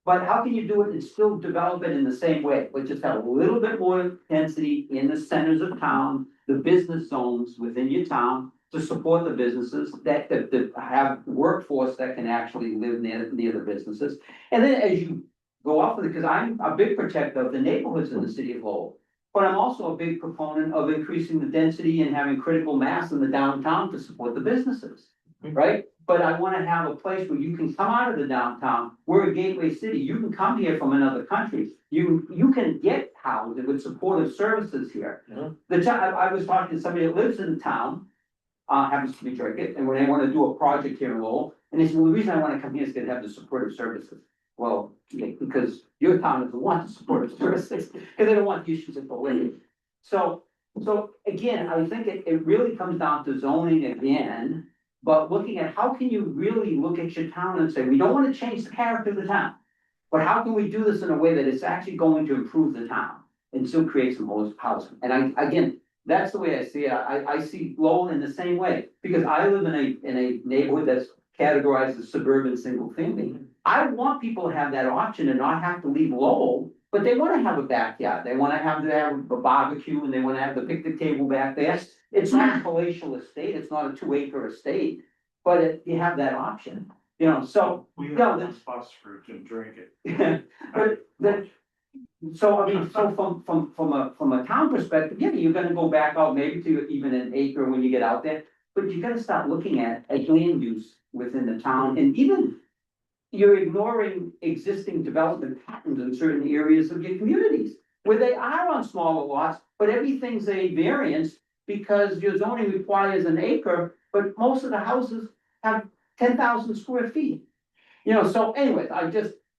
But how can you do it and still develop it in the same way? But just have a little bit more density in the centers of town, the business zones within your town to support the businesses that have workforce that can actually live near the businesses. And then as you go up with it, because I'm a big protector of the neighborhoods in the city of Lowell. But I'm also a big proponent of increasing the density and having critical mass in the downtown to support the businesses, right? But I wanna have a place where you can come out of the downtown, we're a gateway city, you can come here from another country. You can get housed with supportive services here. I was talking to somebody that lives in the town, happens to be Drake, and when they wanna do a project here in Lowell, and they said, well, the reason I wanna come here is to have the supportive services. Well, because your town doesn't want the supportive services, because they don't want the issues at the lake. So again, I think it really comes down to zoning again, but looking at how can you really look at your town and say, we don't want to change the character of the town, but how can we do this in a way that it's actually going to improve the town and still create some more housing? And again, that's the way I see it. I see Lowell in the same way, because I live in a neighborhood that's categorized as suburban single family. I want people to have that option and not have to leave Lowell, but they want to have a backyard. They want to have a barbecue and they want to have the picnic table back there. It's not a palatial estate. It's not a 2-acre estate, but you have that option, so. We have this bus route and drink it. But so I mean, so from a town perspective, yeah, you're gonna go back out maybe to even an acre when you get out there. But you gotta start looking at land use within the town, and even you're ignoring existing development patterns in certain areas of your communities. Where they are on smaller lots, but everything's a variance because your zoning requires an acre, but most of the houses have 10,000 square feet. So anyways,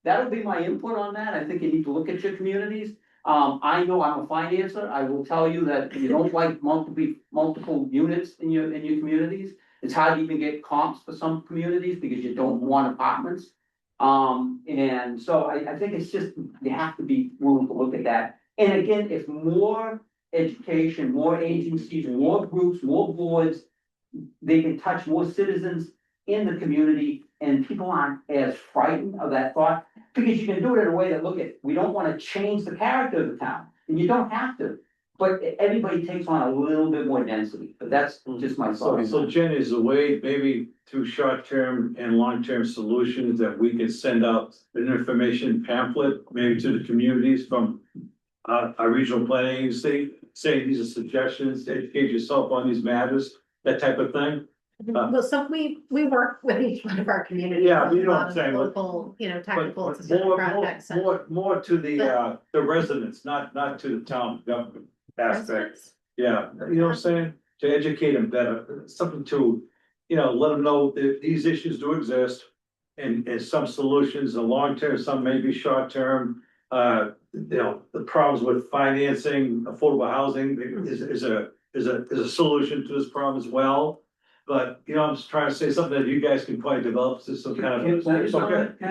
that'll be my input on that. I think you need to look at your communities. I know I'm a financer. I will tell you that you don't like multiple units in your communities. It's hard to even get comps for some communities because you don't want apartments. And so I think it's just, you have to be willing to look at that. And again, if more education, more agencies, more groups, more boards, they can touch more citizens in the community and people aren't as frightened of that thought. Because you can do it in a way that, we don't want to change the character of the town, and you don't have to. But everybody takes on a little bit more density, but that's just my thought. So Jen, is a way, maybe through short-term and long-term solutions, that we can send out an information pamphlet, maybe to the communities from our regional planning agency, saying these are suggestions, educate yourself on these matters, that type of thing. Well, so we work with each one of our communities. Yeah, on you a know what lot I'm of saying, but- Local, you know, But technical but assistance more, projects. and more to the residents, not to the town government aspect. residents. Yeah, you know what I'm saying? To educate them better, something to, let them know that these issues do exist. And some solutions are long-term, some may be short-term. The problems with financing affordable housing is a solution to this problem as well. But, I'm just trying to say something that you guys can probably develop some kind of. Can I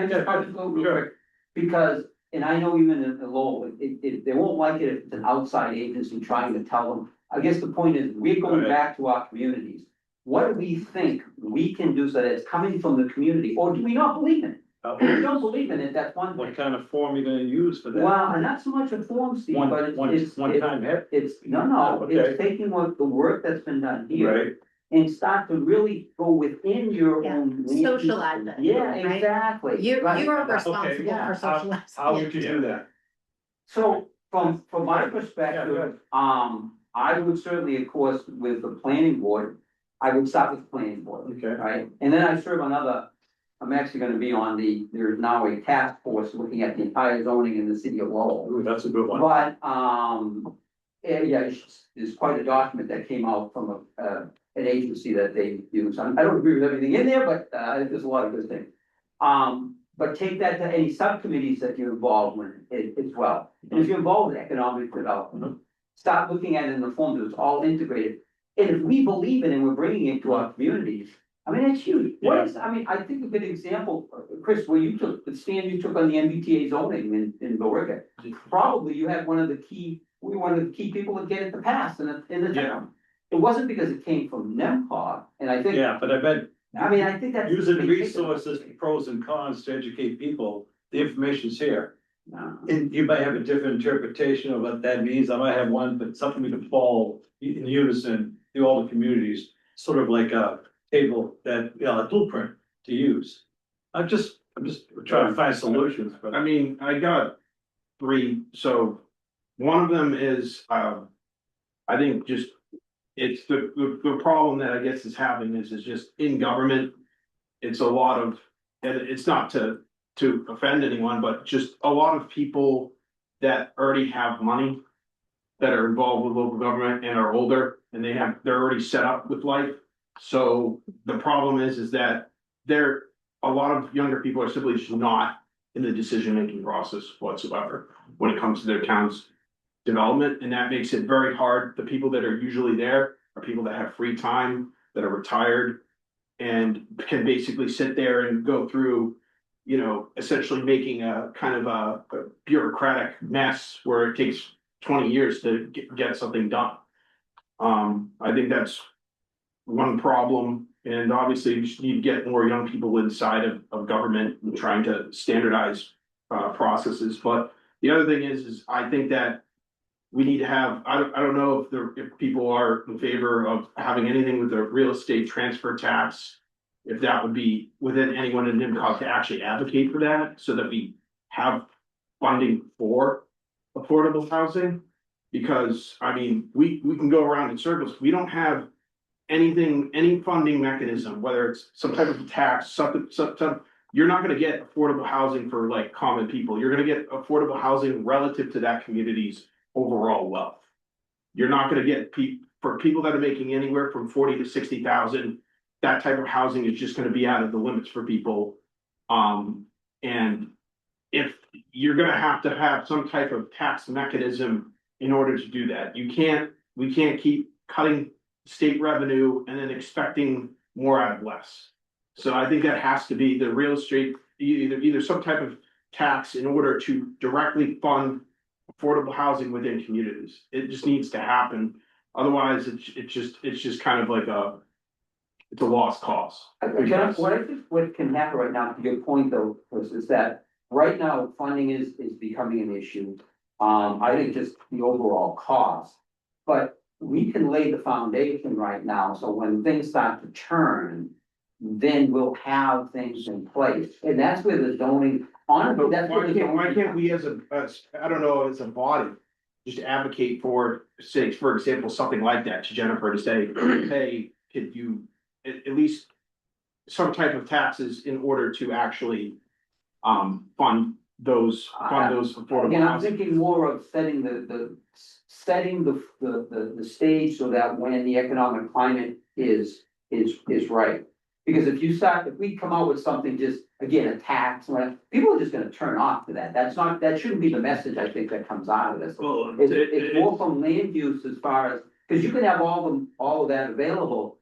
just cut you real quick? Because, and I know even in the law, they won't like it if it's an outside agency trying to tell them. I guess the point is, we're going Right. back to our communities. What do we think we can do so that it's coming from the community, or do we not believe in it? If we don't believe in it, that's one What thing. kind of form are you gonna use for that? Well, and not so much a form, Steve, One, but one, it's, one time hit, no, Okay. it's taking what the work that's been done here. right? And start to really go within your Yeah, own. socialize it, Yeah, right? exactly. You right. are Okay, responsible yeah. for socializing. How would it. you do that? So from my perspective, I would certainly, of course, with the planning board, I would start with the planning board, Okay, right? And then I serve I'm actually gonna be on there's now a task force looking at the entire zoning in the city of Lowell. ooh, that's a good one. But, there's quite a document that came out from an agency that they use. I don't agree with everything in there, but, there's a lot of good things. But take that to any subcommittees that you're involved with as well. And if you're involved with economic development, start looking at it in the form that it's all integrated. And if we believe in it and we're bringing it to our communities, I mean, that's huge. I think a good example, Chris, where you took, the stand you took on the MBTA zoning in Billerica. Probably you had one of the key people to get it to pass in the town. It wasn't because it came from NMCOG, and I think, Yeah, but I bet I think that's. using resources, pros and cons to educate people, the information's here. No. And you might have a different interpretation of what that means, I might have one, but something we can follow in unison through all the communities, sort of like a table that, a blueprint to use. I'm just trying to find solutions, but. I mean, I got three, so one of them is, I think just, it's the problem that I guess is having is just in government. It's a lot of, and it's not to offend anyone, but just a lot of people that already have money that are involved with local government and are older, and they're already set up with life. So the problem is that a lot of younger people are simply just not in the decision-making process whatsoever when it comes to their town's development, and that makes it very hard. The people that are usually there are people that have free time, that are retired, and can basically sit there and go through, essentially making a kind of a bureaucratic mess where it takes 20 years to get something done. I think that's one problem, and obviously you just need to get more young people inside of government and trying to standardize processes. But the other thing is I think that we need to have, I don't know if people are in favor of having anything with the real estate transfer tax. If that would be within anyone in NIMCOG to actually advocate for that, so that we have funding for affordable housing. Because, I mean, we can go around in circles, we don't have any funding mechanism, whether it's some type of tax, something, you're not gonna get affordable housing for like common people, you're gonna get affordable housing relative to that community's overall wealth. You're not gonna get for people that are making anywhere from 40 to 60,000, that type of housing is just gonna be out of the limits for people. And if you're gonna have to have some type of tax mechanism in order to do that, we can't keep cutting state revenue and then expecting more out of less. So I think that has to be the real estate, either some type of tax in order to directly fund affordable housing within communities. It just needs to happen. Otherwise, it's just kind of like it's a lost cause. What can happen right now, to your point though, Chris, is that right now funding is becoming an issue. I think just the overall cost, but we can lay the foundation right now, so when things start to turn, then we'll have things in place, and that's where the zoning, honestly, that's where the. Why can't we as I don't know, as a body, just advocate for, say, for example, something like that to Jennifer to say, hey, could you at least some type of taxes in order to actually fund those affordable Again, I'm housing. thinking more of setting setting the stage so that when the economic climate is right. Because if we come out with something just, again, a tax, whatever, people are just gonna turn off to that. That shouldn't be the message, I think, that comes out of this. Well, It's more from land use as far as, because you can have all of that available.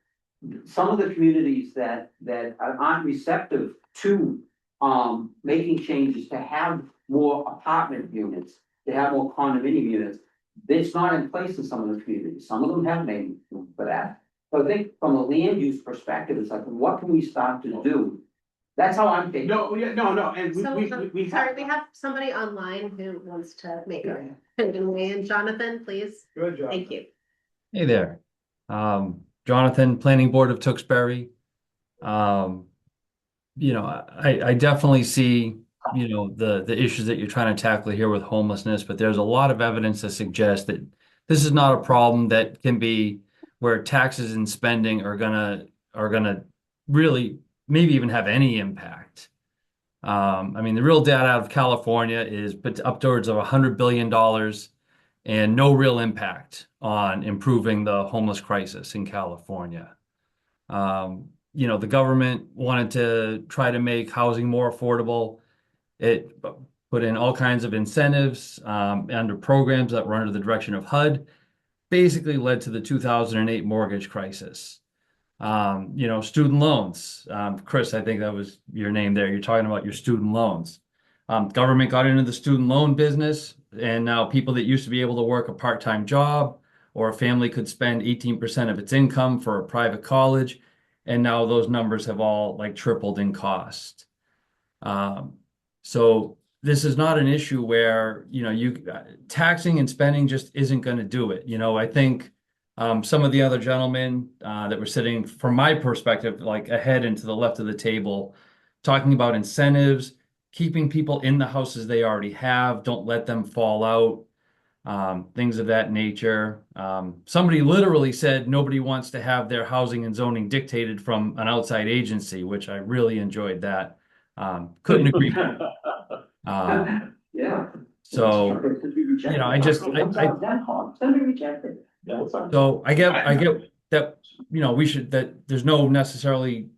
Some of the communities that aren't receptive to making changes to have more apartment units, to have more condominium units, it's not in place in some of the communities. Some of them have made room for that. But I think from a land use perspective, it's like, what can we start to do? That's how I'm thinking. No, and So, we sorry, we have somebody online who wants to make a opinion weigh in. Jonathan, please. Good job. Thank you. Hey there. Jonathan, Planning Board of Tewksbury. I definitely see, the issues that you're trying to tackle here with homelessness, but there's a lot of evidence to suggest that this is not a problem that can be where taxes and spending are gonna really maybe even have any impact. The real data out of California is upwards of $100 billion and no real impact on improving the homeless crisis in California. The government wanted to try to make housing more affordable. It put in all kinds of incentives under programs that were under the direction of HUD, basically led to the 2008 mortgage crisis. Student loans. Chris, I think that was your name there. You're talking about your student loans. Government got into the student loan business, and now people that used to be able to work a part-time job or a family could spend 18% of its income for a private college, and now those numbers have all like tripled in cost. So this is not an issue where, taxing and spending just isn't going to do it. I think some of the other gentlemen that were sitting, from my perspective, like ahead and to the left of the table, talking about incentives, keeping people in the houses they already have, don't let them fall out, things of that nature. Somebody literally said nobody wants to have their housing and zoning dictated from an outside agency, which I really enjoyed that. Couldn't agree more. Yeah. So, I just, so I get that, there's no necessarily,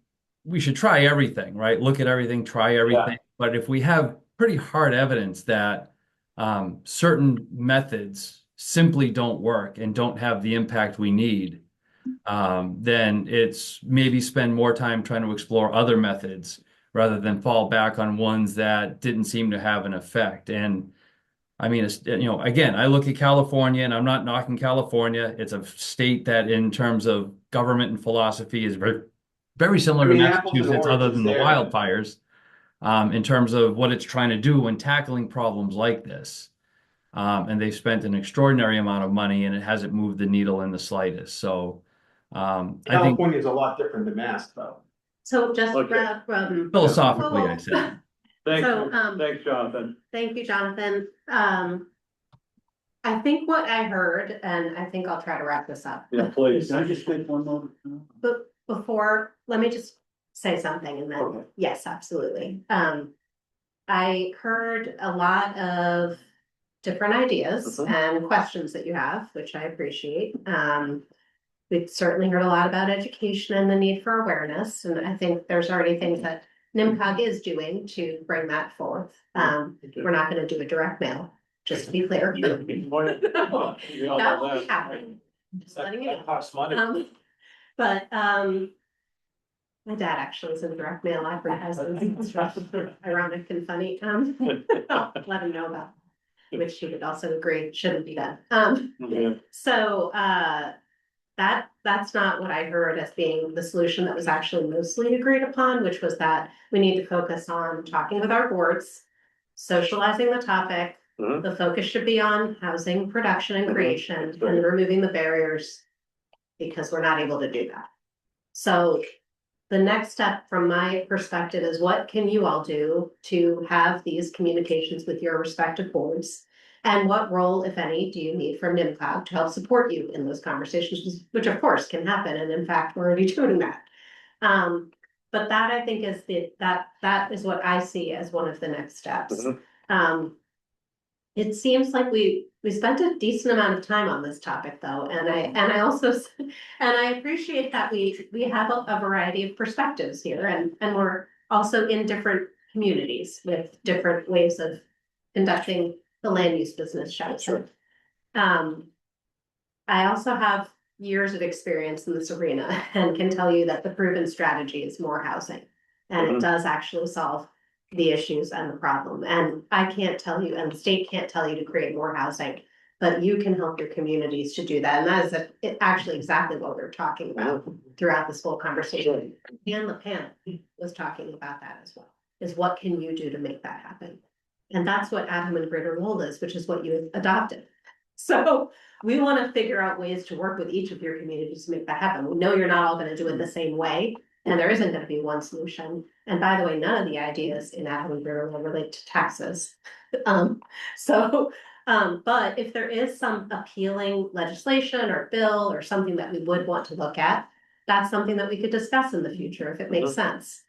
we should try everything, right? Look at everything, try everything. But if we have pretty hard evidence that certain methods simply don't work and don't have the impact we need, then it's maybe spend more time trying to explore other methods rather than fall back on ones that didn't seem to have an effect. And again, I look at California, and I'm not knocking California. It's a state that in terms of government and philosophy is very, very similar to apples and Massachusetts, other oranges than the there. wildfires, in terms of what it's trying to do when tackling problems like this. And they've spent an extraordinary amount of money, and it hasn't moved the needle in the slightest. So I think California is a lot different than Mass, though. So just Okay. philosophically, I said. Thanks, So, thanks, Jonathan. thank you, Jonathan. I think what I heard, and I think I'll try to wrap this up. Yeah, please. Can I just make one more? But before, let me just say something and Okay. then, yes, absolutely. I heard a lot of different ideas and questions that you have, which I appreciate. We've certainly heard a lot about education and the need for awareness, and I think there's already things that NMCOG is doing to bring that forth. We're not gonna do a direct mail, just to be clear. That will be happening, just letting you know. But, my dad actually is in direct mail advertising, it's ironic and funny, I'll let him know about, which he would also agree shouldn't be done. So, that's not what I heard as being the solution that was actually mostly agreed upon, which was that we need to focus on talking with our boards, socializing the topic. The focus should be on housing production and creation and removing the barriers, because we're not able to do that. So the next step from my perspective is, what can you all do to have these communications with your respective boards? And what role, if any, do you need from NMCOG to help support you in those conversations, which of course can happen, and in fact, we're already doing that. But that I think is that is what I see as one of the next steps. It seems like we spent a decent amount of time on this topic though, and I also, and I appreciate that we have a variety of perspectives here and we're also in different communities with different ways of conducting the land use business, shall we say. I also have years of experience in this arena and can tell you that the proven strategy is more housing. And it does actually solve the issues and the problem. And I can't tell you, and the state can't tell you to create more housing, but you can help your communities to do that. And that is actually exactly what we're talking about throughout this whole conversation. And the panel was talking about that as well, is what can you do to make that happen? And that's what Adam and Greater Lowell is, which is what you adopted. So we want to figure out ways to work with each of your communities to make that happen. We know you're not all going to do it the same way, and there isn't going to be one solution. And by the way, none of the ideas in Adam and Greater Lowell relate to taxes. But if there is some appealing legislation or bill or something that we would want to look at, that's something that we could discuss in the future if it makes sense.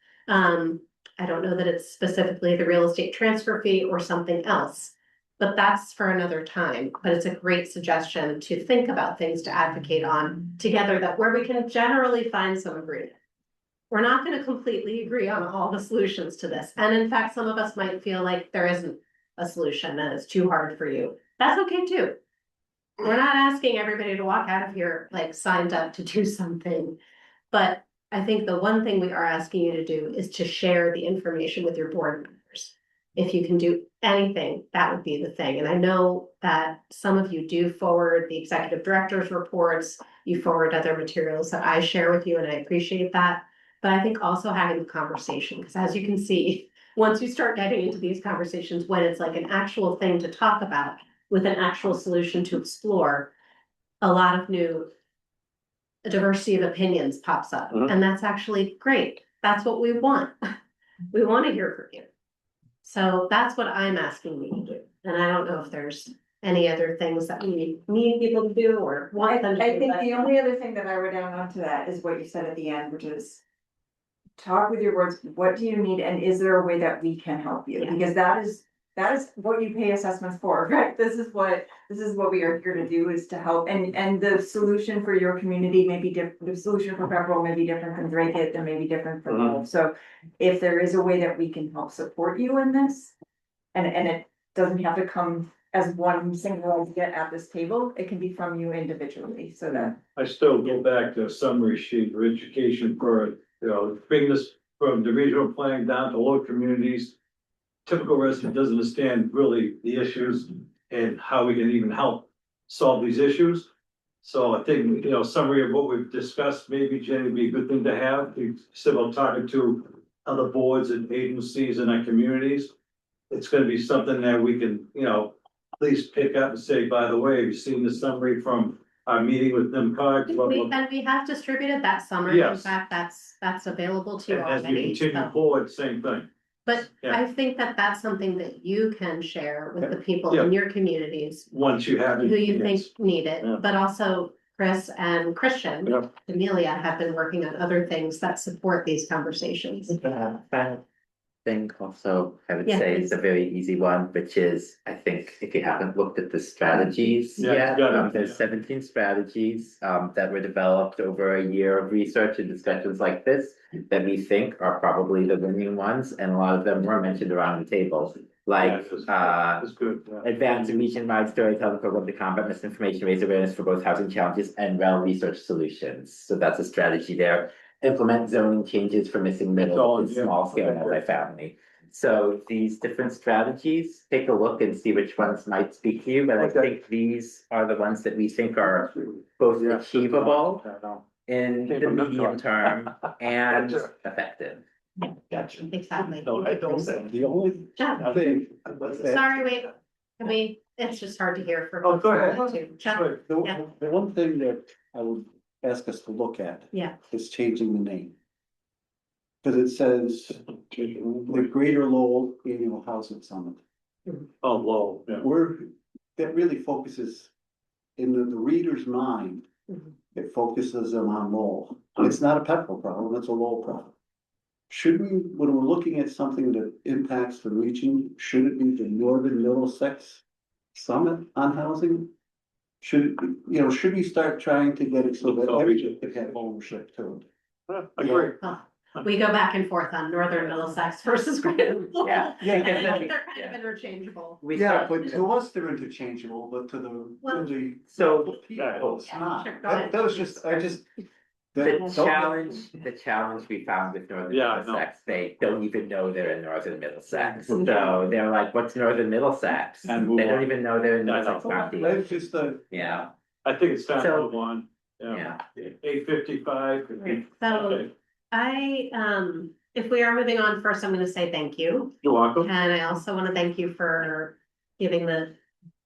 I don't know that it's specifically the real estate transfer fee or something else, but that's for another time. But it's a great suggestion to think about things to advocate on together, that where we can generally find some agreement. We're not going to completely agree on all the solutions to this. And in fact, some of us might feel like there isn't a solution and it's too hard for you. That's okay too. We're not asking everybody to walk out of here like signed up to do something. But I think the one thing we are asking you to do is to share the information with your board members. If you can do anything, that would be the thing. And I know that some of you do forward the executive director's reports, you forward other materials that I share with you, and I appreciate that. But I think also having the conversation, because as you can see, once you start getting into these conversations, when it's like an actual thing to talk about with an actual solution to explore, a lot of new diversity of opinions pops up. And that's actually great. That's what we want. We want to hear from you. So that's what I'm asking you to do. And I don't know if there's any other things that we need people to do or want them to do. I think the only other thing that I would add on to that is what you said at the end, which is talk with your boards, what do you need, and is there a way that we can help you? Yeah. Because that is what you pay assessments for, right? This is what we are here to do, is to help. And the solution for your community may be different. The solution for Pepperell may be different from Drake, and may be different from Lowell. So if there is a way that we can help support you in this, and it doesn't have to come as one single idea at this table, it can be from you individually, so that. I still go back to a summary sheet for education for, bring this from the regional planning down to local communities. Typical resident doesn't understand really the issues and how we can even help solve these issues. So I think, summary of what we've discussed, maybe Jenny would be a good thing to have. We said about talking to other boards and agencies in our communities. It's gonna be something that we can, at least pick up and say, by the way, have you seen the summary from our meeting with NMCOG? And we have distributed that summary. Yes. In fact, that's available to you And as we already. continue So- forward, same thing. But Yeah. I think that that's something that you can share with the people Yeah. in your communities Once you have. who you think need it, Yeah. but also Chris and Christian, Yeah. Amelia have been working on other things that support these conversations. Thing also, I would Yeah, say please. it's a very easy one, which is, I think, if you haven't looked at the strategies Yeah, yet, got it. there's 17 strategies that were developed over a year of research and discussions like this that we think are probably the winning ones, and a lot of them were mentioned around the table, like That's good. Yeah. advance region-wide storytelling program to combat misinformation, raise awareness for both housing challenges and well-researched solutions. So that's a strategy there. Implement zoning changes for missing middle and Yeah. small scale multifamily. So these different strategies, take a look and see which ones might speak to you, but I Okay. think these are the ones that we think are both Yeah. achievable in Came the from medium NMCOG. term and Gotcha. effective. Gotcha. Exactly. No, I don't think, the only Chuck, thing. sorry, wait, it's just hard to hear for. Oh, go ahead. too. Chuck, Sure. Yeah. The one thing that I would ask us to look at. Yeah. Is changing the name. Cause it says the Greater Lowell Annual Housing Summit. Oh, low, yeah. That really focuses in the reader's mind. Mhm. It focuses them on Lowell. It's not a Pepperell problem, it's a Lowell problem. Should we, when we're looking at something that impacts the region, should it be the Northern Middlesex Summit on housing? Should, should we start trying to get it so that everyone could have ownership to it? Agree. We go back and forth on Northern Middlesex versus Greater Lowell. Yeah. And Because they're then- kind of interchangeable. We Yeah, start, but to us, they're interchangeable, but to the so people, it's not. Sure, go ahead. That was just, the challenge we found with Northern Yeah, I know. Middlesex, they don't even know they're in Northern Middlesex. So they're like, what's Northern Middlesex? They And move don't on. even know they're in I know. Middlesex County. That's just a, Yeah, I think it's time to So- move on. yeah. 8:55. So if we are moving on, first, I'm gonna say thank you. You're welcome. And I also want to thank you for giving the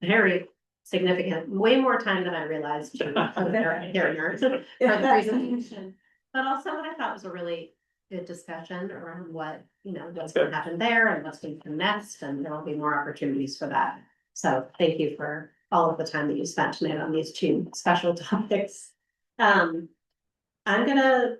very significant, way more time than I realized to hear for the presentation. But also what I thought was a really good discussion around what, what's gonna happen there and what's gonna come next, and there will be more opportunities for that. So thank you for all of the time that you spent tonight on these two special topics. I'm gonna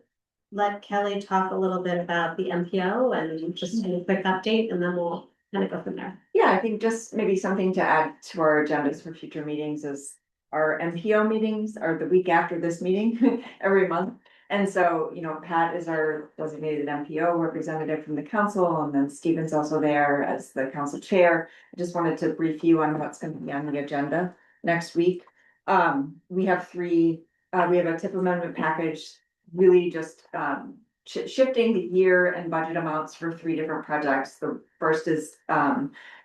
let Kelly talk a little bit about the MPO and just a quick update, and then we'll kind of go from there. Yeah, I think just maybe something to add to our agendas for future meetings is our MPO meetings are the week after this meeting every month. And so, Pat is our designated MPO representative from the council, and then Stephen's also there as the council chair. I just wanted to brief you on what's going to be on the agenda next week. We have we have a TIP amendment package, really just shifting the year and budget amounts for 3 different projects. The first is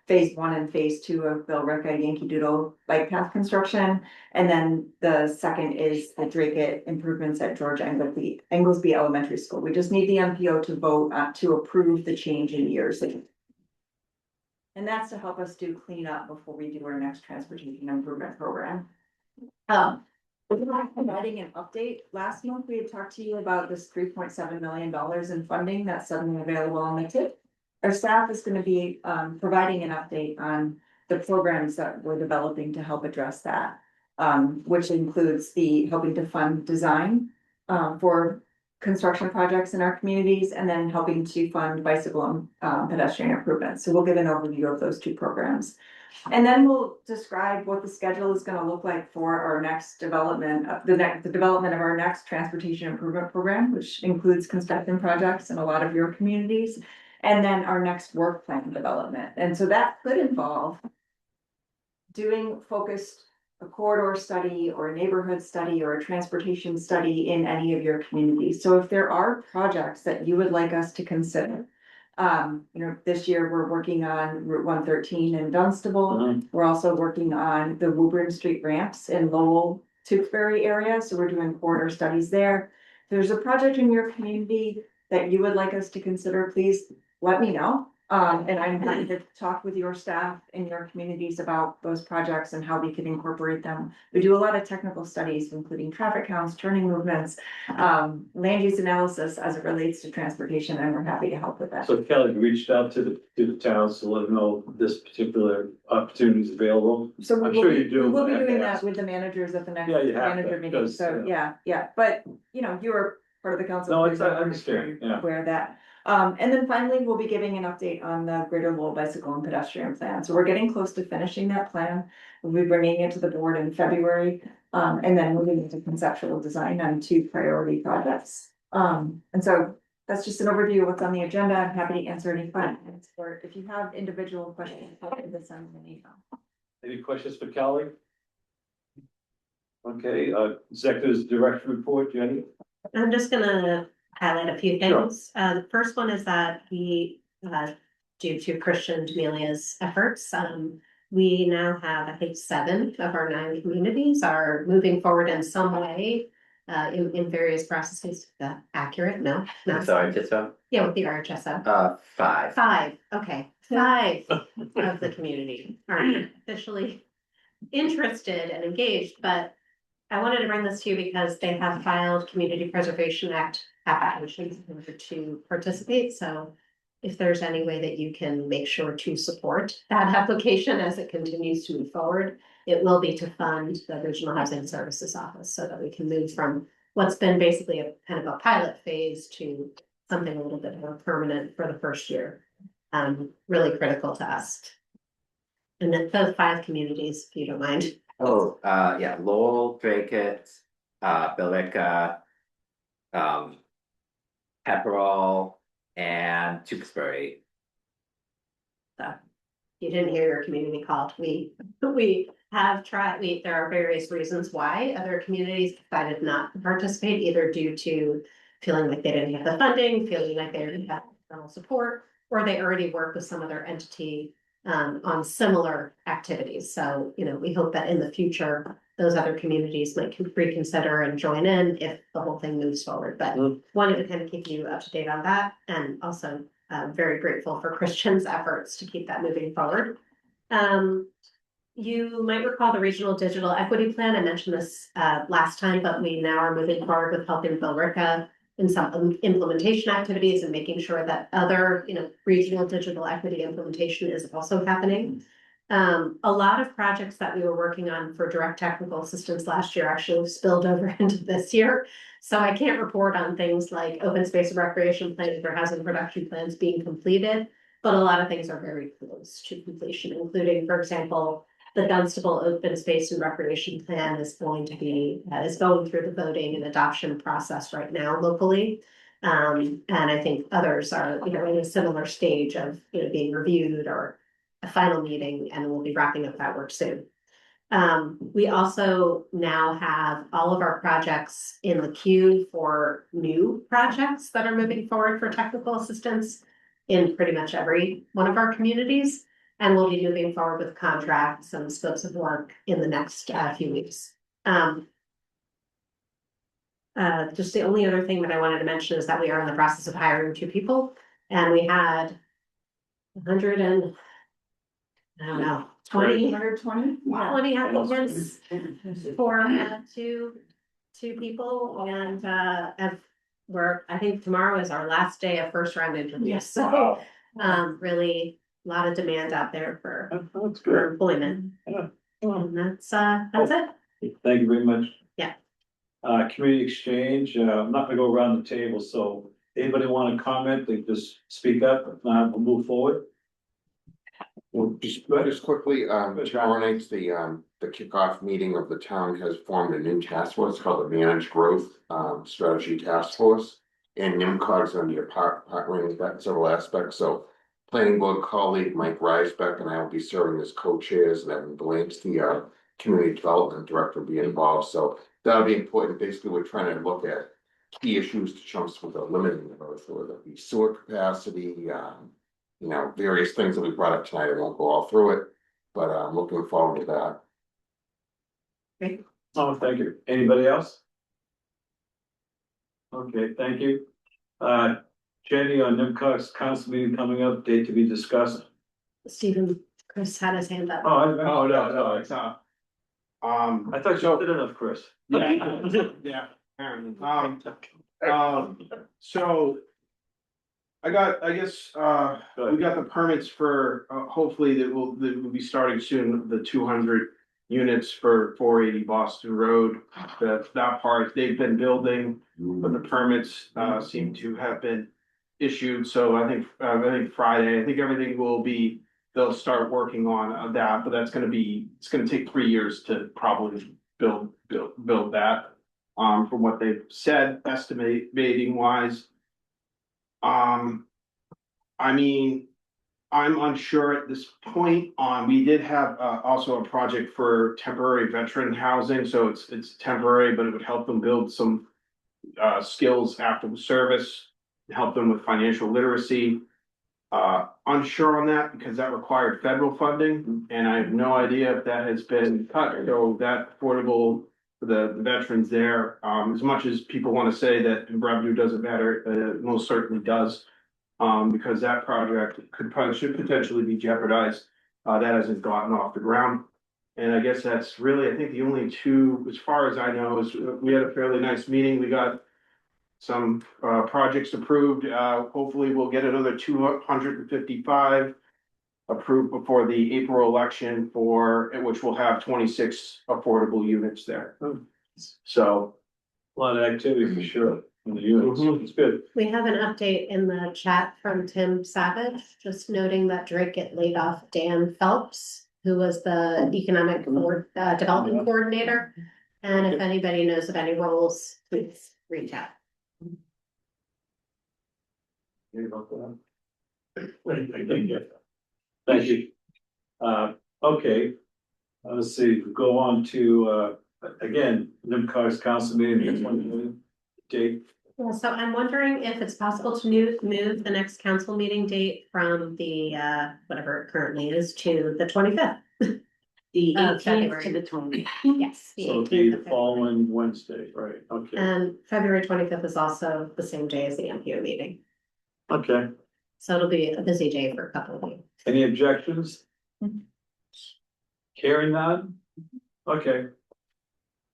phase 1 and phase 2 of Billerica Yankee Doodle bike path construction. And then the second is the Drake improvements at George Englesby Elementary School. We just need the MPO to vote to approve the change in years. And that's to help us do cleanup before we do our next transportation improvement program. Providing an update, last month we had talked to you about this $3.7 million in funding that's suddenly available on the tip. Our staff is gonna be providing an update on the programs that we're developing to help address that. Which includes helping to fund design for construction projects in our communities, and then helping to fund bicycle and pedestrian improvements. So we'll give an overview of those 2 programs. And then we'll describe what the schedule is gonna look like for our next development, the development of our next transportation improvement program, which includes construction projects in a lot of your communities. And then our next work plan development. And so that could involve doing a corridor study or a neighborhood study or a transportation study in any of your communities. So if there are projects that you would like us to consider, this year we're working on Route 113 in Dunstable. We're also working on the Woburn Street ramps in Lowell, Tewksbury area. So we're doing corridor studies there. If there's a project in your community that you would like us to consider, please let me know. And I'm happy to talk with your staff in your communities about those projects and how we can incorporate them. We do a lot of technical studies, including traffic counts, turning movements, land use analysis as it relates to transportation, and we're happy to help with that. So Kelly reached out to the towns to let them know this particular opportunity is available. So I'm sure you do. We'll be doing Yeah. that with the managers at the next Yeah, you have to, manager meeting. because, So, yeah, but you're part of the council. No, so I you're understand, yeah. aware of that. And then finally, we'll be giving an update on the Greater Lowell Bicycle and Pedestrian Plan. So we're getting close to finishing that plan. We'll be bringing it to the board in February, and then moving into conceptual design on 2 priority projects. And so that's just an overview of what's on the agenda. I'm happy to answer any questions, or if you have individual questions, I'll send an email. Any questions for Kelly? Okay, executive director report, Jenny? I'm just gonna highlight a few things. The first one is that we, due to Christian D'Amelia's efforts, we now have, I think, 7 of our 9 communities are moving forward in some way. In various processes. Accurate? No, not Sorry, just yeah, with the RHSO. 5. 5, okay, 5 of the community are officially interested and engaged, but I wanted to bring this to you because they have filed Community Preservation Act applications in order to participate. So if there's any way that you can make sure to support that application as it continues to move forward, it will be to fund the Regional Housing Services Office so that we can move from what's been basically a kind of a pilot phase to something a little bit more permanent for the first year. Really critical to us. And then those 5 communities, if you don't mind. Oh, yeah, Lowell, Dracut, Billerica, Pepperell, and Tewksbury. So you didn't hear your community called. We have tried, there are various reasons why other communities decided not to participate, either due to feeling like they didn't have the funding, feeling like they didn't have external support, or they already work with some other entity on similar activities. So, we hope that in the future, those other communities might reconsider and join in if the whole thing moves forward. But wanted to kind of keep you up to date on that, and also very grateful for Christian's efforts to keep that moving forward. You might recall the Regional Digital Equity Plan. I mentioned this last time, but we now are moving forward with helping Billerica in some implementation activities and making sure that other, regional digital equity implementation is also happening. A lot of projects that we were working on for direct technical assistance last year actually spilled over into this year. So I can't report on things like open space and recreation plans or housing production plans being completed, but a lot of things are very close to completion, including, for example, the Dunstable Open Space and Recreation Plan is going through the voting and adoption process right now locally. And I think others are, in a similar stage of, being reviewed or a final meeting, and we'll be wrapping up that work soon. We also now have all of our projects in the queue for new projects that are moving forward for technical assistance in pretty much every one of our communities. And we'll be moving forward with contracts and scopes of work in the next few weeks. Just the only other thing that I wanted to mention is that we are in the process of hiring 2 people, and we had 100 and, I don't know, 20 applicants for two people, and I think tomorrow is our last day of first round interviews. So really a lot of demand out there for employment. And that's it. Thank you very much. Yeah. Community exchange, I'm not gonna go around the table, so anybody want to comment, they just speak up. If not, we'll move forward. Well, just quickly, tomorrow night's the kickoff meeting of the town has formed a new task force called the Managed Growth Strategy Task Force. And NMCOG is going to be partnering with that in several aspects, so planning board colleague Mike Reisbeck and I will be serving as co-chairs, and Evan Blanks, the community development director, will be involved, so that'll be important. Basically, we're trying to look at key issues to chunks with the limiting growth, whether it be sewer capacity, various things that we brought up tonight. I won't go all through it, but I'm looking forward to that. Great. Oh, thank you. Anybody else? Okay, thank you. Jenny, on NMCOG's council meeting coming up, date to be discussed. Chris had his hand up. No, it's not. I thought you did enough, Chris. Yeah, apparently. So we got the permits for, hopefully that will be starting soon, the 200 units for 480 Boston Road. That part, they've been building, but the permits seem to have been issued. So I think Friday, I think everything will be, they'll start working on that, but it's gonna take 3 years to probably build that. From what they've said, estimating wise. I mean, I'm unsure at this point. We did have also a project for temporary veteran housing, so it's temporary, but it would help them build some skills after the service, help them with financial literacy. Unsure on that because that required federal funding, and I have no idea if that has been cut. So that affordable for the veterans there, as much as people want to say that revenue doesn't matter, it most certainly does. Because that project should potentially be jeopardized. That hasn't gotten off the ground. And I guess that's really, I think the only 2, as far as I know, is we had a fairly nice meeting. We got some projects approved. Hopefully we'll get another 255 approved before the April election which will have 26 affordable units there. So A lot of activity for sure in the units. It's good. We have an update in the chat from Tim Savage, just noting that Drake laid off Dan Phelps, who was the economic development coordinator. And if anybody knows of any roles, please reach out. Thank you. Okay. Let's see, go on to, again, NMCOG's council meeting, date. Yeah, so I'm wondering if it's possible to move the next council meeting date from the, whatever it currently is, to the 25th. The Of 18th February. to the 20th. Yes. the So it'll 18th be of the February. following Wednesday, right? Okay, And February 25th is also the same day as the MPO meeting. okay. So it'll be a busy day for a couple of you. Any objections? Hearing none? Okay,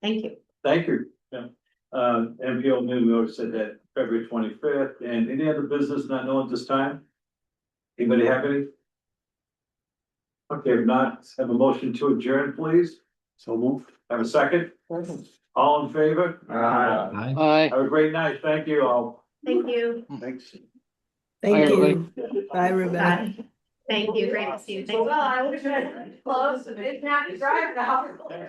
Thank you. thank you. Yeah. MPO new notice said that February 25th, and any other business not known at this time? Anybody have any? Okay, if not, have a motion to adjourn, please. So move. Have a second? All in favor? Aye. Have a great night. Thank you all. Thank you. Thanks. Thank you. Bye, Rebecca. Bye. Thank you. Great to see you. Thank you. Well, I wish I had closed and didn't have to drive now.